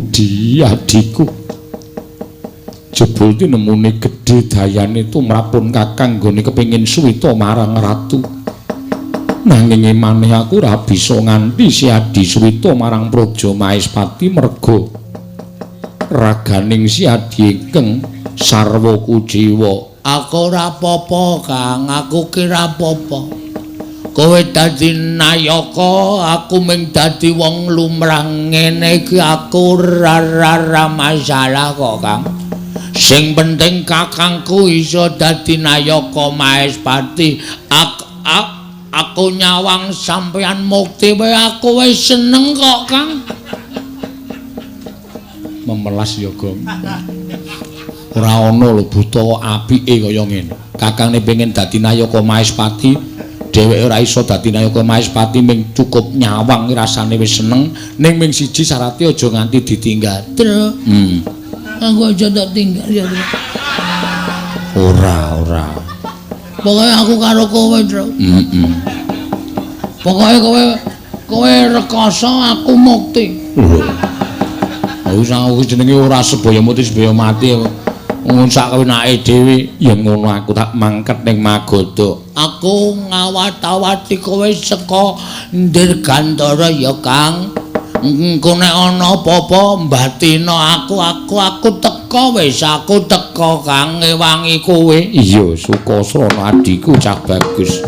S2: adikku. Jebul tinemune gedhe dayane tumrapun Kakang nggone kepengin suwita marang ratu. Nanging maneh aku ora bisa nganti si Adi suwita marang Praja Maespati merga raganing si Adi ingkang sarwa kujiwa.
S1: Aku ora apa-apa, Kang. Aku kira apa-apa. Kowe dadi nayaka, aku mung dadi wong lumrah ngene iki aku ora masalah kok, Kang. Sing penting kakangku iso dadi nayaka Maespati. Aku nyawang sampeyan mukti wae aku wis seneng kok, Kang.
S2: Memelas ya, Gong. Ora ana lho buta apike kaya ngene. Kakangne pengen dadi nayaka Maespati, dheweke ora iso dadi nayaka Maespati ming cukup nyawang rasane wis seneng, ning ming siji syaraté aja nganti ditinggal.
S1: Tru. Aku aja tak tinggal ya.
S2: Ora.
S1: Pokoke aku karo kowe, Tru. Pokoke kowe rekoso aku mukti.
S2: Aku jenenge ora sebaya muti sebaya mati. Sak wenake dhewe yen ngono aku tak mangket ning Magoda.
S1: Aku ngawat-awati kowe saka Dirgantara ya Kang. Engko nek ana apa-apa mbatina aku teko wis aku teko Kang ngewangi kowe.
S2: Iya, Sukasrana adhiku cah bagus.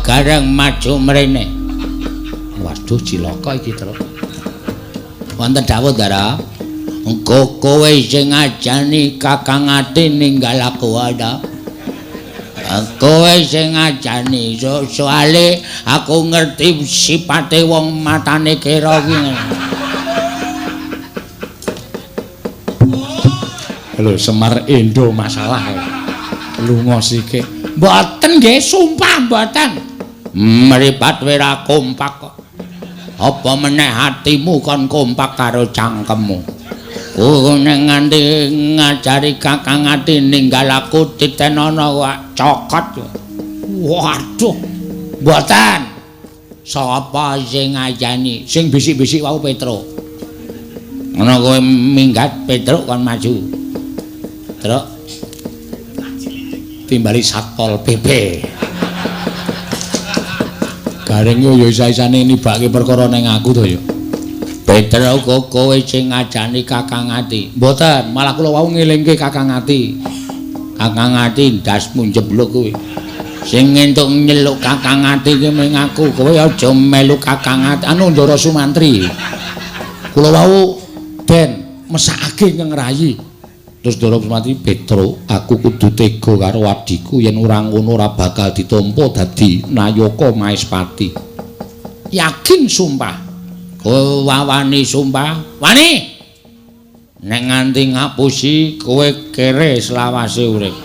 S1: Gareng maju mrene. Waduh cilaka iki terus. Wonten dawuh Ndara. Engko kowe sing ngajani Kakang Ati ninggal aku ada. Kowe sing ngajani soale aku ngerti sipate wong matane kira iki.
S2: Lho Semar Endo masalah. Lunga sike.
S1: Mboten nggih, sumpah mboten. Mripat wira kompak kok. Apa meneh atimu kon kompak karo cangkemmu. Ning nganti ngajari Kakang Ati ninggal aku titenana kok cokot. Waduh. Mboten. Sapa sing ngajani? Sing bisik-bisik wau Petro. Ana kowe minggat Petro kon maju. Truk. Timbali Satpol PP. Gareng yo isa-isane nibake perkara ning aku to yo. Petro kok kowe sing ngajani Kakang Ati. Mboten, malah kula wau ngelingke Kakang Ati. Kakang Ati ndasmu njebluk kowe. Sing entuk nyeluk Kakang Ati ki mung aku, kowe aja melu Kakang Ati. Anu Ndara Sumantri. Kula wau ben mesakake ngrayi. Terus Ndara Sumantri, Petro, aku kudu tega karo adhiku yen ora ngono ora bakal ditampa dadi Nayaka Maespati. Yakin sumpah. Kowe wani sumpah? Wani. Nek nganti ngapusi kowe kere selawase urip.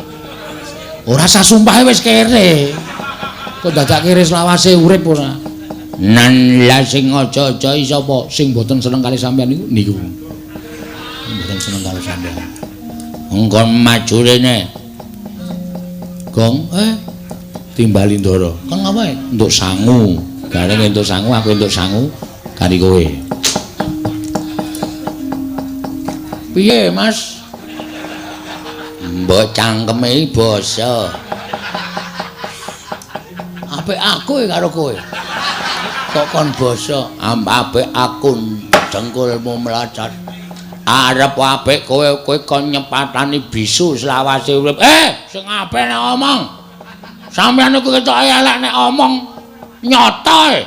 S1: Ora sah sumpahe wis kere. Kok dadak kere selawase urip ora? Nan la sing aja-aja sapa sing mboten seneng kali sampean niku. Mboten seneng kali sampean. Engkon maju rene. Gong, timbali Ndara. Kon ngapae? Entuk sangu. Gareng entuk sangu, aku entuk sangu kari kowe. Piye, Mas? Mbok cangkeme basa. Apik aku karo kowe. Kok kon basa? Apik aku dengkulmu melacat. Arep apik kowe kon nyepatani bisu selawase urip. Sing apik nek omong. Sampeyan iku ketok elek nek omong nyata.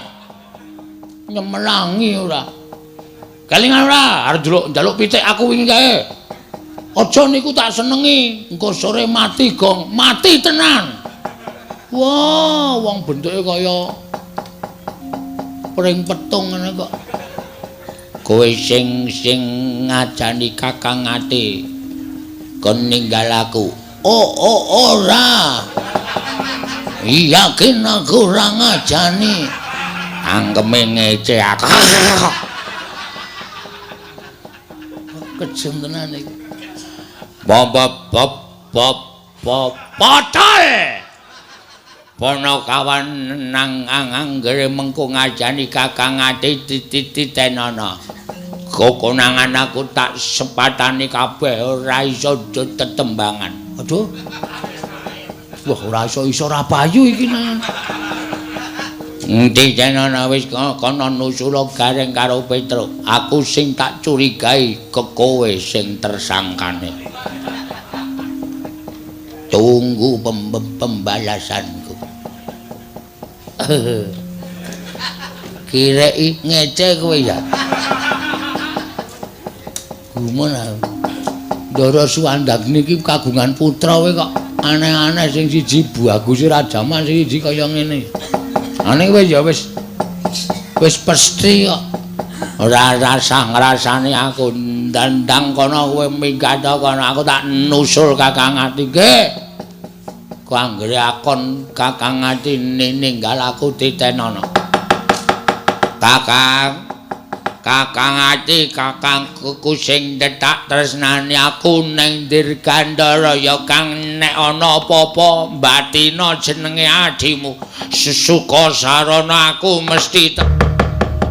S1: Nyemlangi ora. Kelingan ora arep njaluk pitik aku wingi kae. Aja niku tak senengi, engko sore mati gong, mati tenan. Wah, wong bentuke kaya pring petung ngene kok. Kowe sing ngajani Kakang Ati kon ninggal aku. Ora. Yakin aku ora ngajani. Angkeme ngece aku. Kejem tenan iki. Potol. Ponokawan nang anggere mengko ngajani Kakang Ati titenono. Kokonangan aku tak sepatani kabeh ora iso tetembangan. Aduh. Wah ora iso ora payu iki nang. Titenono wis kono nusula gareng karo Petro. Aku sing tak curigai ke kowe sing tersangkane. Tunggu pembalasanku. Kirei ngece kowe ya. Gumun Ndara Suwandagni iki kagungan putra kowe kok aneh-aneh sing siji bagus Raja Mas sing siji kaya ngene. Aneh kowe ya wis pesthi kok. ora rasah ngrasani aku ndandang kono kowe minggat kono aku tak nusul Kakang Ati ge. Ku anggere akon Kakang Ati ninggal aku titenono. Kakang Ati kakangku sing detak tresnani aku ning Dirgandara ya Kang nek ana apa-apa batina jenenge adimu Suka sarana aku mesti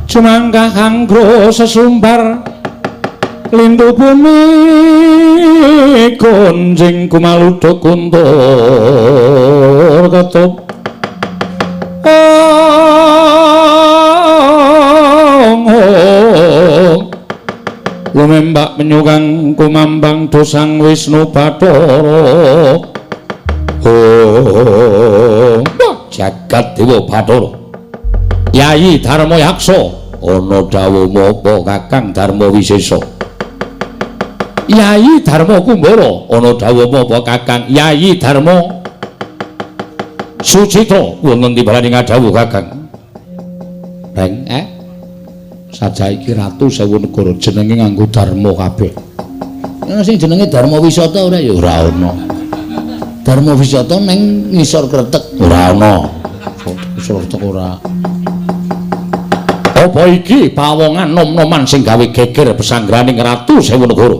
S2: Jumangkah kanggo sesumbar lindu bumi konjing kumaludo kuntur ketup lumembak menyugang kumambang dosang Wisnu Bathara jagat dewa Bathara Yayi Darma Yaksa ana dawuh mapa Kakang Darma Wisesa Yayi Darma Kumbara ana dawuh mapa Kakang Yayi Darma Sucitra wonten timbalane ngadhawuh Kakang Reng sajaiki Ratu Sewu Negara jenenge nganggo Darma kabeh ana sing jenenge Darma Wisata ora ya ora ana Darma Wisata ning ngisor Kretek ora ana ngisor Kretek ora apa iki pawongan nom-noman sing gawe geger pesanggraning Ratu Sewu Negara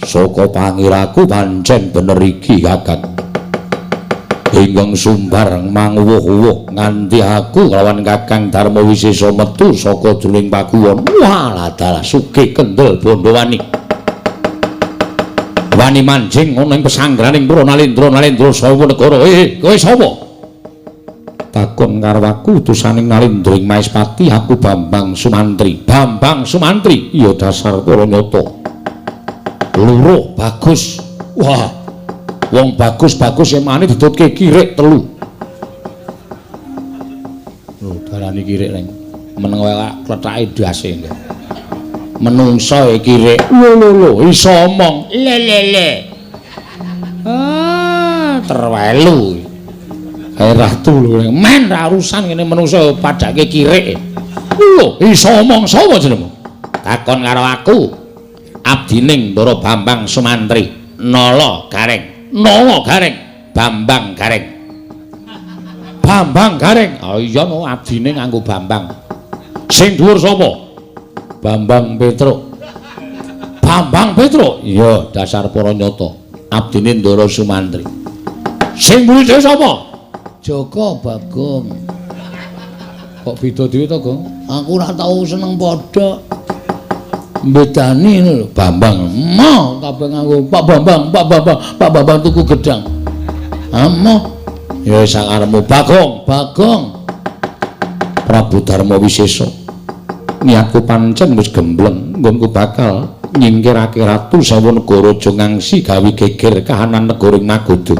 S2: saka pangiraku pancen bener iki Kakang ingkang sumbar manguwuh-uwuh nganti aku lawan Kakang Darma Wisesa metu saka jroning pakuwon walah dalah sugih kendel bondo wani manjing ana ing pesanggraning Nalendra Sewu Negara kowe sapa takon karo aku utusaning Nalendra Maespati aku Bambang Sumantri iya dasar para nyata loro bagus wah wong bagus emane didutke kirik telu lho darani kirik reng meneng wae kletake dase menungso e kirik lho iso omong le terwelu Ratu lho men ra urusan ngene menungso padake kirik lho iso omong sapa jenengmu takon karo aku abdining Ndara Bambang Sumantri Nala Gareng Bambang Gareng iya no abdine nganggo Bambang sing dhuwur sapa Bambang Petruk iya dasar para nyata abdine Ndara Sumantri sing muridé sapa Joko Bagong kok beda dhewe to Gong aku ora tau seneng padha bedani lho Bambang mo kabeh nganggo Pak Bambang tuku gedang amoh ya sakarepmu Bagong Prabu Darma Wisesa niatku pancen wis gembleng nggonku bakal nyingkirake Ratu Sewu Negara aja ngangsi gawe geger kahanan negara Magoda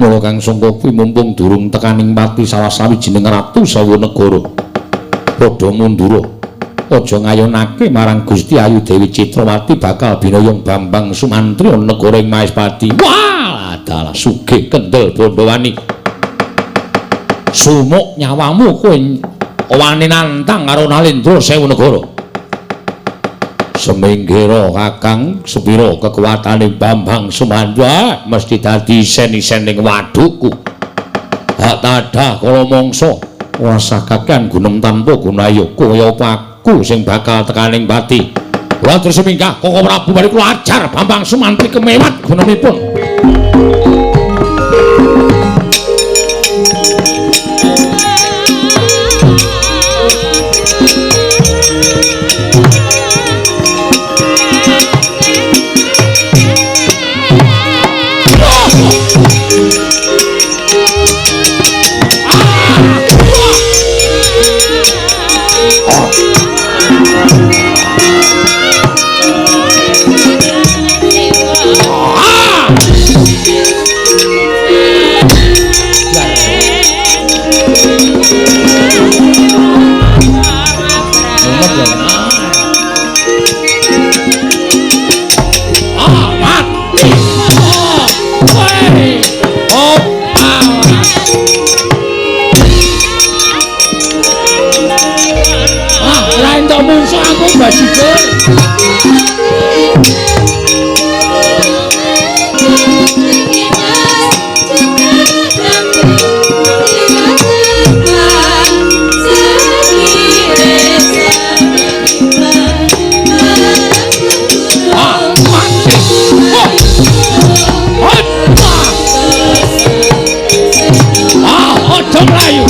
S2: mula kang sangka kuwi mumpung durung tekaning pati salah sawijining Ratu Sewu Negara padha mundura aja ngayunake marang Gusti Ayu Dewi Citrawati bakal binayong Bambang Sumantri ana negara ing Maespati wah dalah sugih kendel bondo wani sumuk nyawamu kowe wani nantang karo Nalendra Sewu Negara seminggira Kakang sepira kekuatane Bambang Sumantri mesti dadi isen-isen ning wadukku hak tadah kala mangsa wasakaken gunung tanpa gunayu kaya aku sing bakal tekaning pati kula terus minggah Koko Prabu bari kula ajar Bambang Sumantri kemewat gunungipun
S1: entuk mungsuh aku bajigur. Melayu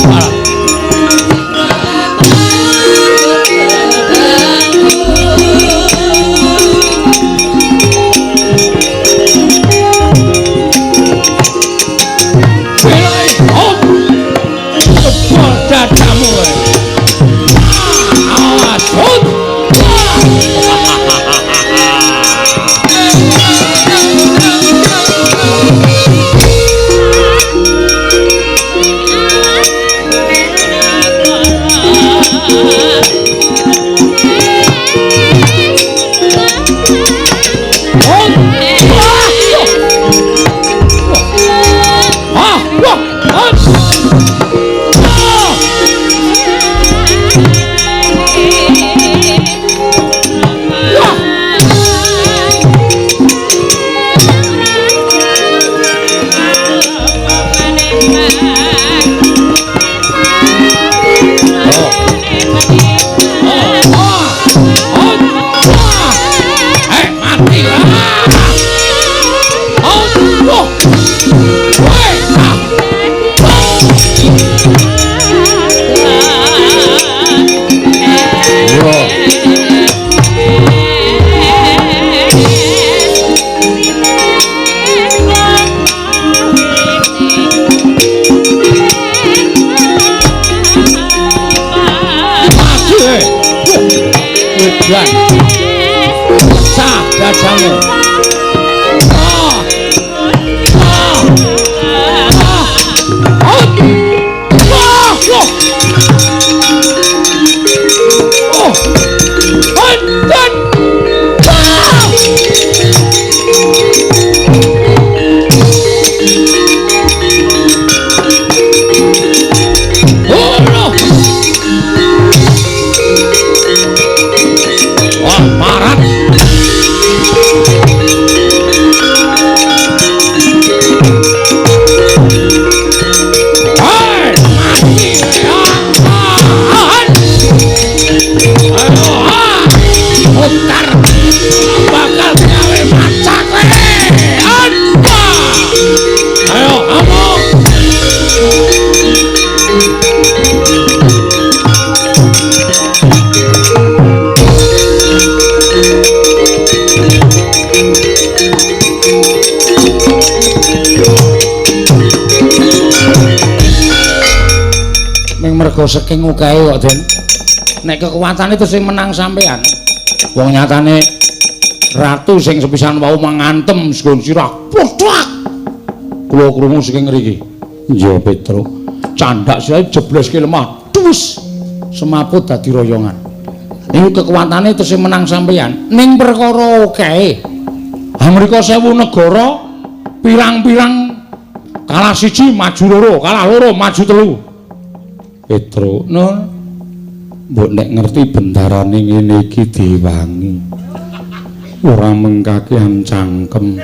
S1: mergo saking ukae kok Den. Nek kekuatane terus sing menang sampean. Wong nyatane ratu sing sepisan wau mangantem sgon sirah. Podhak. Kula krungu saking ngriki. Ya Petro. Candak sirahe jebleske lemah. Dus. Semaput dadi royongan. Niku kekuatane terus sing menang sampean. Ning perkara ukae. Amrika 1000 negara pirang-pirang kalah siji maju loro, kalah loro maju telu. Petro, no, mbok nek ngerti bendarane ngene iki diwangi. Ora mengkakean cangkem.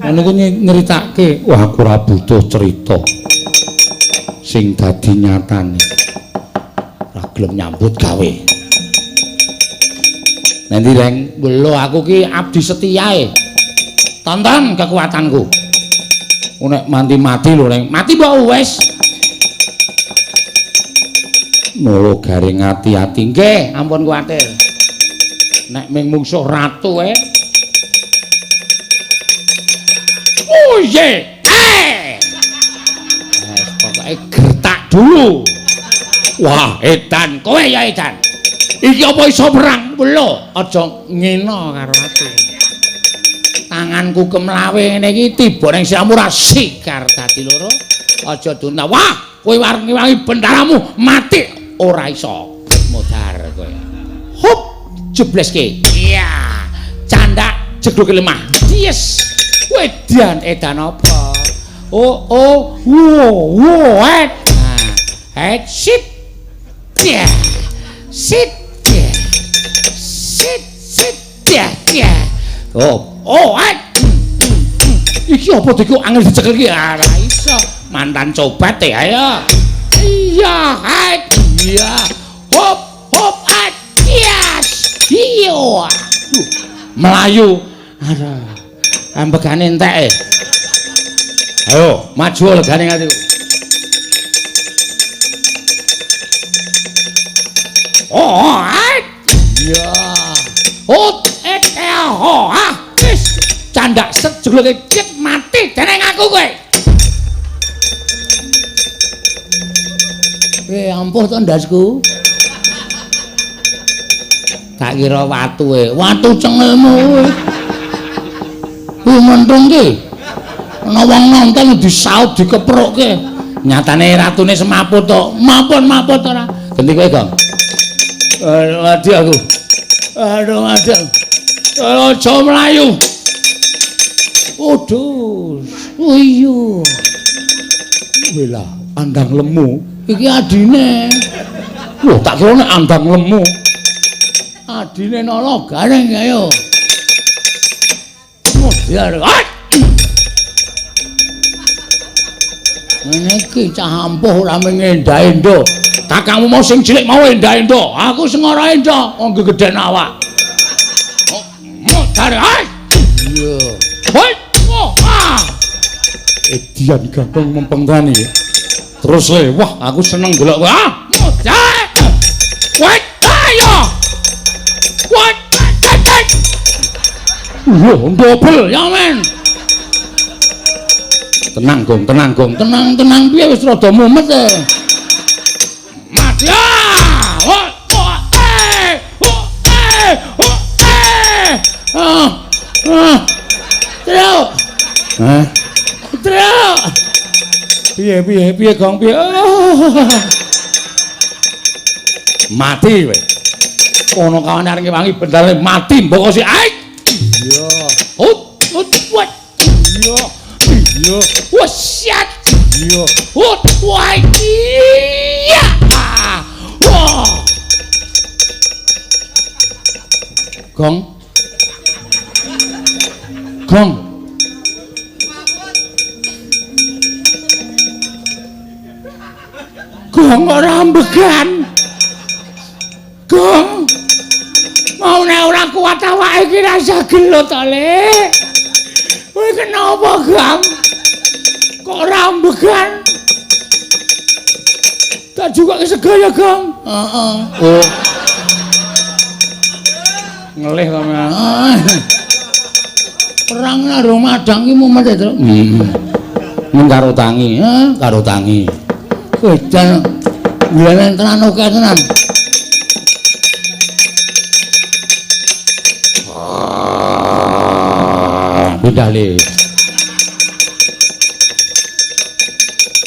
S1: Ana iki nyeritake, wah aku ora butuh cerita. Sing dadi nyatane. Ora gelem nyambut gawe. Nanti Reng, lho aku ki abdi setiae. Tonton kekuatanku. Nek mati lho Reng, mati mbok wis. Nolo garing ati-ati nggih, ampun kuwatir. Nek ming mungsuh ratu Oh ye. Pokoke gertak dulu. Wah, edan, kowe ya edan. Iki apa iso perang? Lho, aja ngena karo aku. Tanganku kemlawe ngene iki tiba ning siramu ra sikar dadi loro. Aja duna. Wah, kowe wangi-wangi bendaramu mati. Ora iso modar kowe. Hop jebleske. Iya. Candak jegluke lemah. Yes. Wedan edan apa? Oh, wo, head. Nah, head shit. Yeah. sit ya. Oh, iki apa diku angel dicekel iki? Ora iso. Mantan cobat ya ayo. Iya, iya. Hop, yes. Iya. Melayu. Aduh. Ambegane entek. Ayo, maju legane atiku. Oh, iya. Wis candak sejuluke cek mati dening aku kowe. Ampuh to ndasku. Tak kira watu cengelmu kowe. Mentung ki. Ana wong nonton disaut dikeprokke. Nyatane ratune semaput to. Mapun ora. Genti kowe, Gong. Mati aku. Aduh, mati. Aja mlayu. Waduh. Oh iya. Wela, andang lemu. Iki adine. Loh, tak kira nek andang lemu. Adine nala gareng ayo. Modiar. Ngene iki cah ampuh ora mengendha-endha. Kakangmu mau sing cilik mau endha-endha. Aku sing ora endha, wong gegeden awak. Modiar. Iya. Hoi. Edian ganteng mempengkani. Terus wah aku seneng delok kowe. Modiar. Wait, ayo. What? Dobel ya men. Tenang tenang piye wis rada mumet e. Mas ya. Truk. Truk. Piye Gong piye? Mati kowe. Ono kawane areng wangi bendale mati mbok sik. Iya. What? Iya. Wasyat. Iya. Wah. Iya. Wah. Gong. Gong ora ambegan. Gong. Mau nek ora kuat awake iki rasa gelo to, Le. Kowe kenapa, Gong? Kok ora ambegan? Tak juga kesegaya, Gong. Heeh. Oh. Ngelih sampean. Perang karo madang iki mumet to. Mung karo tangi, karo tangi. Kowe jan glenen tenan oke tenan. Bidale.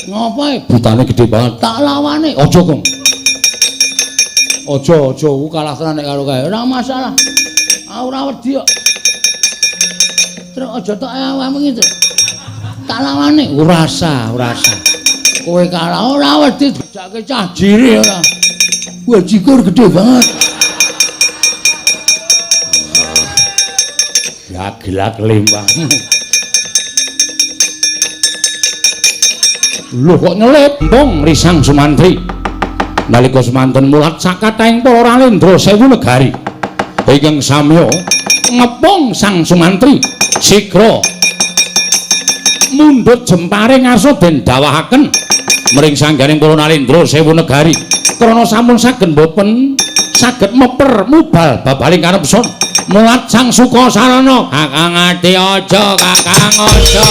S1: Ngapae? Butane gede banget. Tak lawane. Aja, Gong. Aja, ku kalah tenan nek karo kae. Ora masalah. Ora wedi kok. Terus aja tok awakmu iki, Truk. Tak lawane. Ora usah. Kowe kalah ora wedi dijake cah jiri ora. Wah, jikur gede banget. Ya gelak lembahmu. Lho kok nyelip mbong risang Sumantri. Nalika semanten mulat sakataing para Ralendra Sewu Negari. Ingkang samya ngepong Sang Sumantri sigra mundhut jempare ngarsa den dawahaken mring sanggaring para Ralendra Sewu Negari. Krana sampun saged boten saged meper mubal babaling karepson. Mulat Sang Sukasarana Kakang ati aja Kakang aja.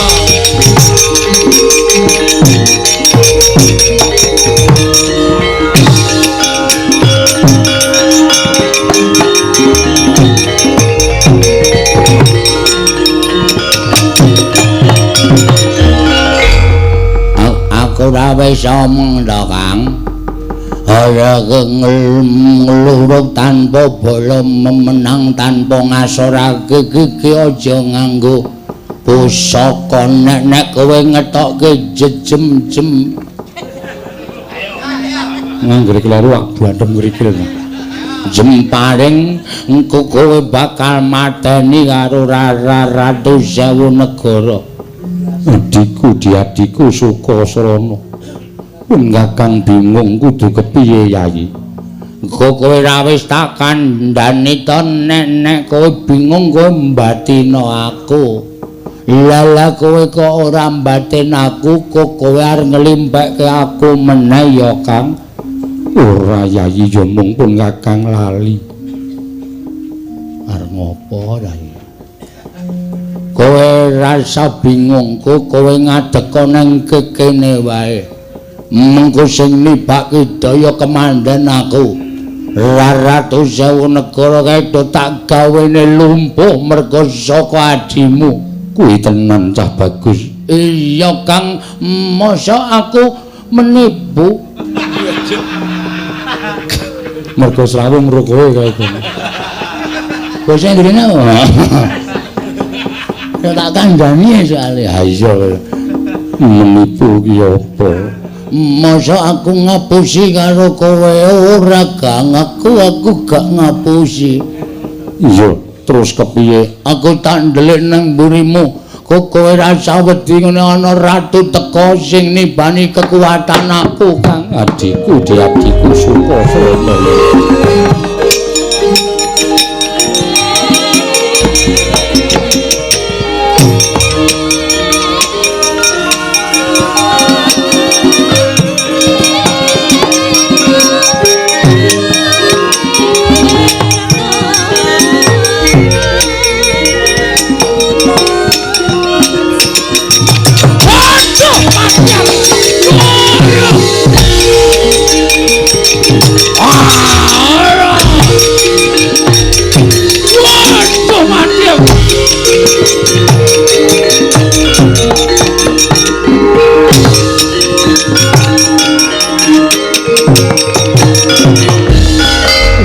S1: Aku ora wis omong to, Kang. Ora ngeluruk tanpa bola memenang tanpa ngasorake iki aja nganggo pusaka nek kowe ngetokke jejem-jem. Nganggere kleru wak bandem ngrikil. jemparing engko kowe bakal mateni karo Ratu Sewu Negara.
S2: Adikku diadiku Sukasrana. Kakang bingung kudu kepiye Yayi.
S1: Kowe ra wis tak kandhani to nek kowe bingung kowe mbatina aku. Lala kowe kok ora mbatin aku kok kowe arep nglimpekke aku meneh ya Kang.
S2: Ora Yayi ya mung pun Kakang lali.
S1: Arep ngopo Yayi? Kowe rasa bingung kowe ngadeka nang kene wae. Mengko sing nibake daya kemandan aku. Ratu Sewu Negara kae tak gawene lumpuh merga saka adimu.
S2: Kuwi tenan cah bagus.
S1: Iya Kang, masa aku menipu?
S2: Mergo srawung karo kowe kae.
S1: Kowe sing ngrene. Ya tak kandhani soalé.
S2: Ha iya. Menipu ki apa?
S1: Masa aku ngapusi karo kowe ora Kang, aku gak ngapusi.
S2: Iya, terus kepiye?
S1: Aku tak ndelik nang mburimu. Kok kowe rasa wedi ngene ana ratu teka sing nibani kekuatan aku Kang.
S2: Adikku diadiku Sukasrana.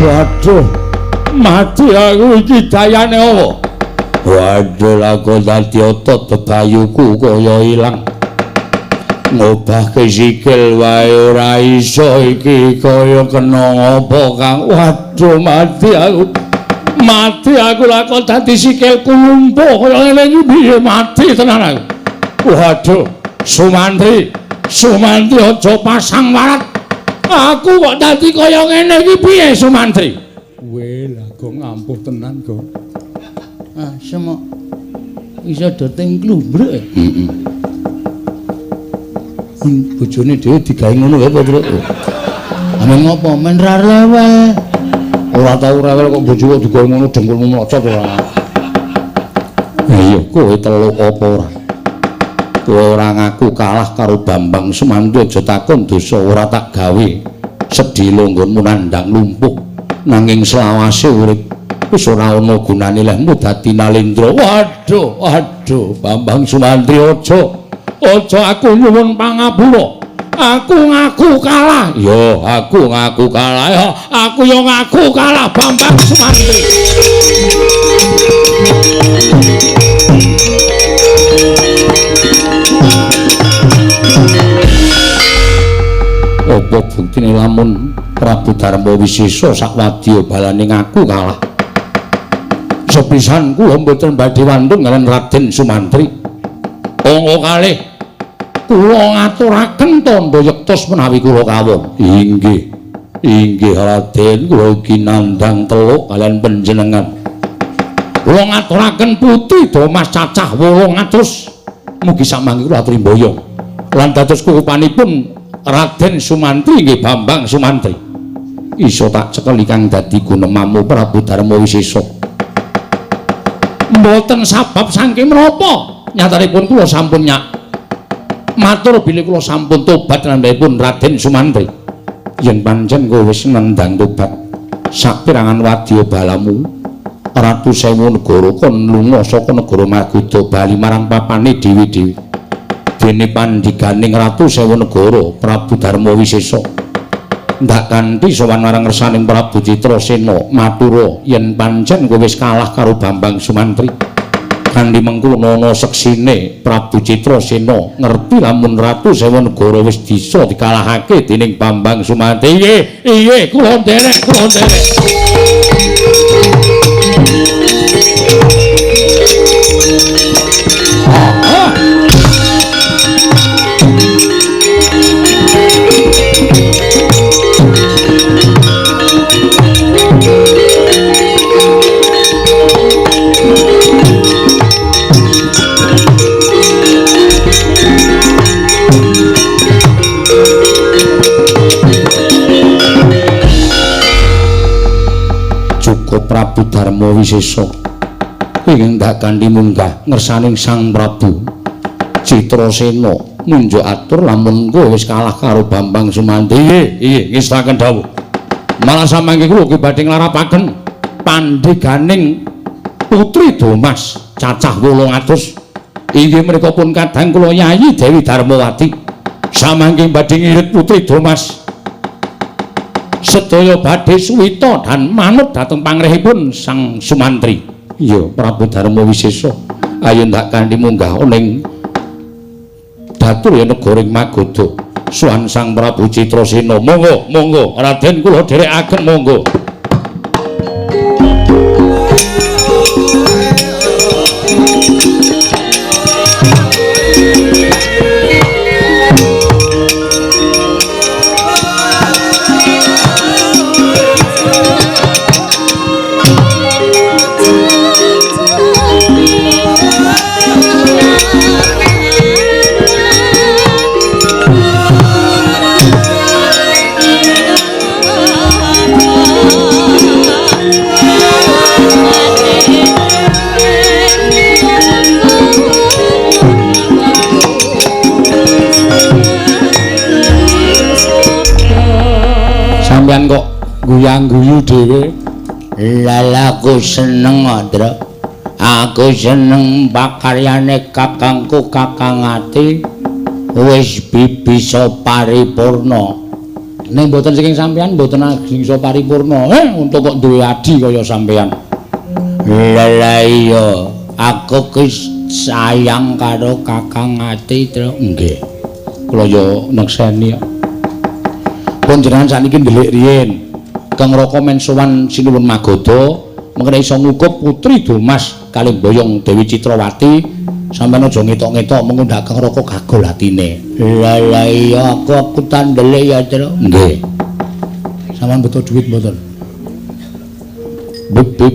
S1: Waduh, mati aku iki dayane apa?
S2: Waduh laku dadi otot bebayuku kaya ilang. Ngobahke sikil wae ora iso iki kaya kena apa Kang.
S1: Waduh, mati aku. Mati aku laku dadi sikilku lumpuh kaya ngene iki piye mati tenan aku. Waduh, Sumantri aja pasang warat. Aku kok dadi kaya ngene iki piye Sumantri?
S2: Weh lah kok ngampuh tenan kok.
S1: Ah, semok iso doting klumbruk.
S2: Heeh.
S1: Bojone dhewe digawe ngono ya, Pak. Ame ngopo men ra rewel. Ora tau rewel kok bojoku digawe ngono dengkulmu mlocot ora.
S2: Iya, kowe teluk apa ora? Kowe ora ngaku kalah karo Bambang Sumantri aja takon dosa ora tak gawe. Sedhilo nggonmu nandhang lumpuh nanging selawase urip wis ora ana gunane lehmu dadi nalendra.
S1: Waduh, Bambang Sumantri aja aku nyuwun pangapura. Aku ngaku kalah.
S2: Ya, aku ngaku kalah.
S1: Ya, aku yo ngaku kalah Bambang Sumantri.
S2: Apa buktine lamun Prabu Darma Wisesa sakwadya balane ngaku kalah? Sepisan kula mboten badhe wantun kaliyan Raden Sumantri.
S1: Angka kalih kula ngaturaken tandha yektos menawi kula kawon.
S2: Inggih Raden, kula ugi nandhang teluk kaliyan panjenengan.
S1: Kula ngaturaken putri Damas cacah 800.
S2: Mugi samangke kula aturi mboyo.
S1: Lan dados kukupanipun Raden Sumantri nggih Bambang Sumantri.
S2: Iso tak cekel kang dadi gunemamu Prabu Darma Wisesa.
S1: Mboten sabab saking menapa. Nyatanipun kula sampun matur bilih kula sampun tobat nambahipun Raden Sumantri.
S2: Yen pancen kowe wis nendang tobat, sapirangan wadya balamu Ratu Sewu Negara kon lunga saka negara Magoda bali marang papane dewi-dewi. Dene pandhiganing Ratu Sewu Negara Prabu Darma Wisesa ndak kanthi sowan marang ngersaning Prabu Citrasena matura yen pancen kowe wis kalah karo Bambang Sumantri. Kanthi mengkono ana seksine Prabu Citrasena ngerti lamun Ratu Sewanegara wis bisa dikalahake dening Bambang Sumantri. Iye, kula nderek. Prabu Darma Wisesa ingkang kanthi munggah ngersaning Sang Prabu Citrasena nunjuk atur lamun kowe wis kalah karo Bambang Sumantri. Iye ngestaken dawuh. Malah samangke kula ugi badhe nglarapaken pandheganing Putri Domas cacah 800. Inggih menika pun kadang kula Yayi Dewi Darmawati samangke badhe ngirit Putri Domas sedaya badhe suwita dan manut dhateng pangrehipun Sang Sumantri. Iya, Prabu Darma Wisesa. Ayo ndak kanthi munggah ning datur ya negara Magoda. Suwan Sang Prabu Citrasena. Monggo, Raden kula dherekaken monggo. Sampeyan kok guyang-guyu dhewe.
S1: Lala aku seneng, Andra. Aku seneng pakaryane kakangku Kakang Ati wis bisa paripurna.
S2: Ning mboten saking sampeyan mboten bisa paripurna. Untuk kok duwe adi kaya sampeyan.
S1: Lala iya, aku ki sayang karo Kakang Ati, Tru.
S2: Nggih. Kula ya nekseni. Panjenengan saniki ndelik riyin Kang Raka men sowan sinuwun Magoda mengko iso ngukup Putri Domas kalih boyong Dewi Citrawati. Sampeyan aja ngetok-ngetok mengko ndak Kang Raka gagol atine.
S1: Lah iya aku tandelik ya, Tru.
S2: Nggih. Sampeyan butuh duit mboten?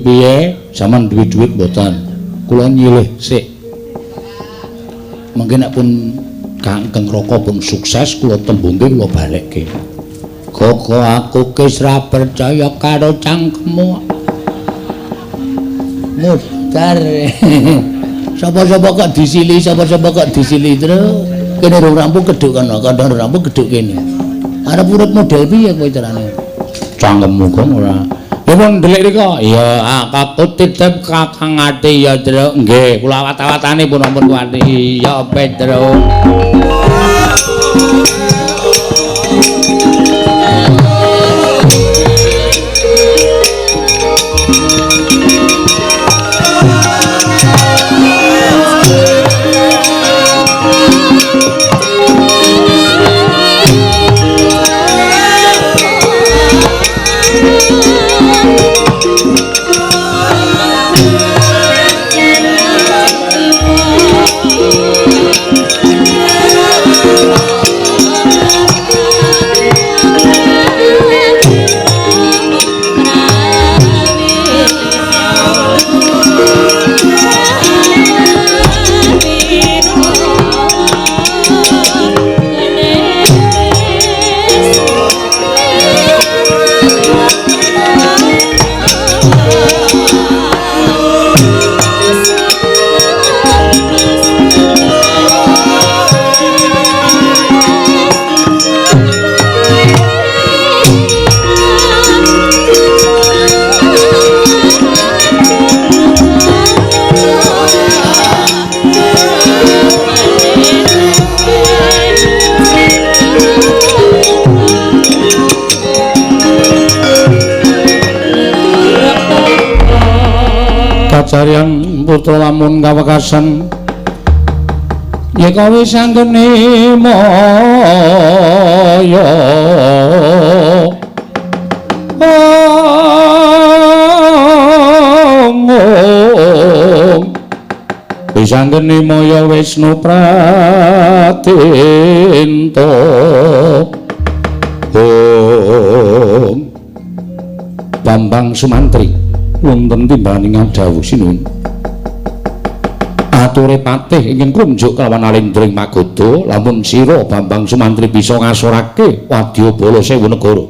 S1: Piye?
S2: Sampeyan duwe duit mboten? Kula nyilih sik. Mungkin nek pun Kang Raka pun sukses kula tembungke kula balekke.
S1: Kok aku wis ra percaya karo cangkemmu. Mutar. Sapa-sapa kok disili, Tru. Kene rong rampung kedhuk kono, kandhang rampung kedhuk kene. Arep urip model piye kowe carane?
S2: Cangkemmu kok ora. Ya pun ndelik rika.
S1: Ya aku titip Kakang Ati ya, Tru.
S2: Nggih, kula awat-awatane pun ampun kuwati.
S1: Ya Petro.
S2: putra lamun kawekasan yeka wis anggene maya wis anggene maya Wisnu Pratinta Bambang Sumantri wonten timbaning dawuh sinuwun ature patih ingin kunjuk kelawan Alendra ing Magoda lamun sira Bambang Sumantri bisa ngasorake Wadyabala Sewu Negara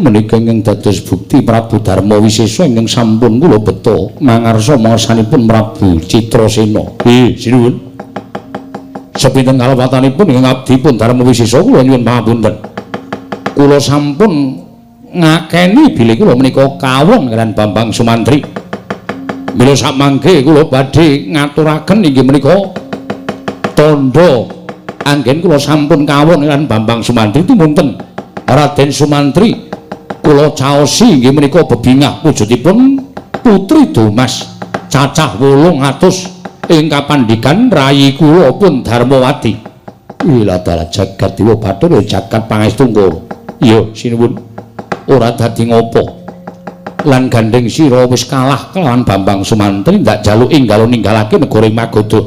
S2: menika ingkang dados bukti Prabu Darma Wisesa ingkang sampun kula beta mangarsa masanipun Prabu Citrasena sinuwun sepinten kalawatanipun ingkang abdi pun Darma Wisesa kula nyuwun pangapunten kula sampun ngakeni bilih kula menika kawon kaliyan Bambang Sumantri. Mila samangke kula badhe ngaturaken inggih menika tandha anggen kula sampun kawon kaliyan Bambang Sumantri timunten Raden Sumantri kula caosi inggih menika bebingah wujudipun putri Dumas cacah 800 ing kapandikan rayi kula pun Darmawati. Ila dalah jagat dewa Bathara jagat pangestu kula. Iya sinuwun ora dadi ngopo lan gandeng sira wis kalah kelawan Bambang Sumantri ndak jaluk enggal ninggalake negara Magoda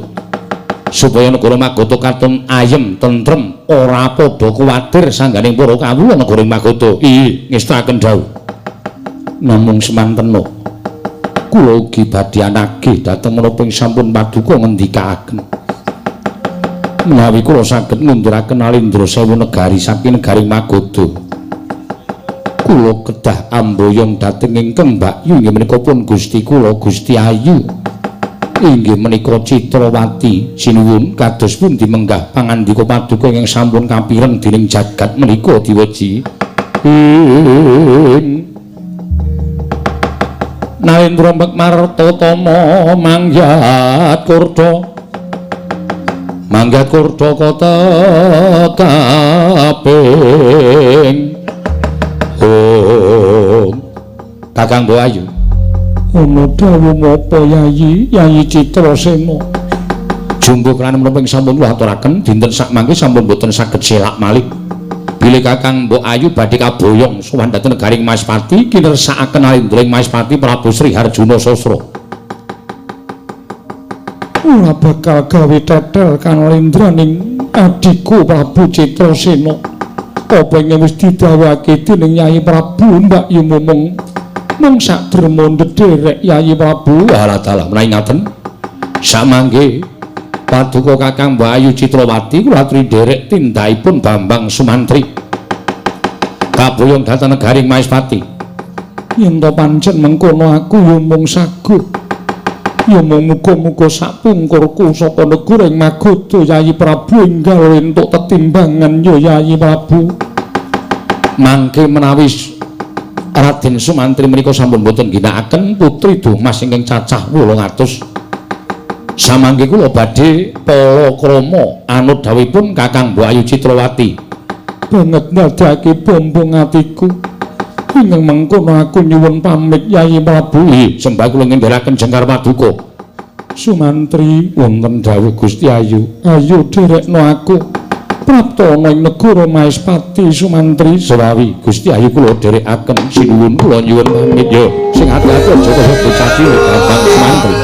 S2: supaya negara Magoda katon ayem tentrem ora padha kuwatir sangganing para kawula negara Magoda ngestaken dawuh namung semanten kula ugi badhe anage dhateng menapa ing sampun paduka ngendikaken menawi kula saged ngunduraken Alendra Sewu Negari saking negari Magoda kula kedah amboyong dhateng ingkang Mbakyu inggih menika pun Gusti kula Gusti Ayu inggih menika Citrawati sinuwun kados pundi menggah pangandika paduka ingkang sampun kapireng dening jagat menika diweji Narendra Martatama mangjat kurda kota kaping Kakang Mbok Ayu ana dawuh menapa Yayi Citrasena jumbo kelana menapa ing sampun kula aturaken dinten sakmangke sampun boten saged selak malih bilih Kakang Mbok Ayu badhe kaboyong sowan dhateng negaring Maspati kinersakaken Alendra ing Maspati Prabu Sri Harjuna Sastra ora bakal gawe tetel kan Alendra ning adiku Prabu Citrasena apa ingkang wis didhawuhake dening Yayi Prabu Mbakyu mung sak derma ndederek Yayi Prabu dalah menawi ngaten samangke paduka Kakang Mbakyu Citrawati kula aturi nderek tindhaipun Bambang Sumantri kaboyong dhateng negaring Maespati yen to pancen mengkono aku ya mung sagut ya mung muga-muga sapungkurku saka negara ing Magoda Yayi Prabu enggal entuk tetimbangan ya Yayi Prabu mangke menawi Raden Sumantri menika sampun boten ginakaken putri Dumas ingkang cacah 800 samangke kula badhe palakrama anut dawuhipun Kakang Mbakyu Citrawati banget ndadekake bombong atiku ingkang mengkono aku nyuwun pamit Yayi Prabu sembah kula ngendharaken jengkar paduka Sumantri wonten dawuh Gusti Ayu ayo derekno aku prapta ana ing negara Maespati Sumantri serawi Gusti Ayu kula dherekaken sinuwun kula nyuwun pamit ya sing ati-ati aja kaya bocah cilik Bambang Sumantri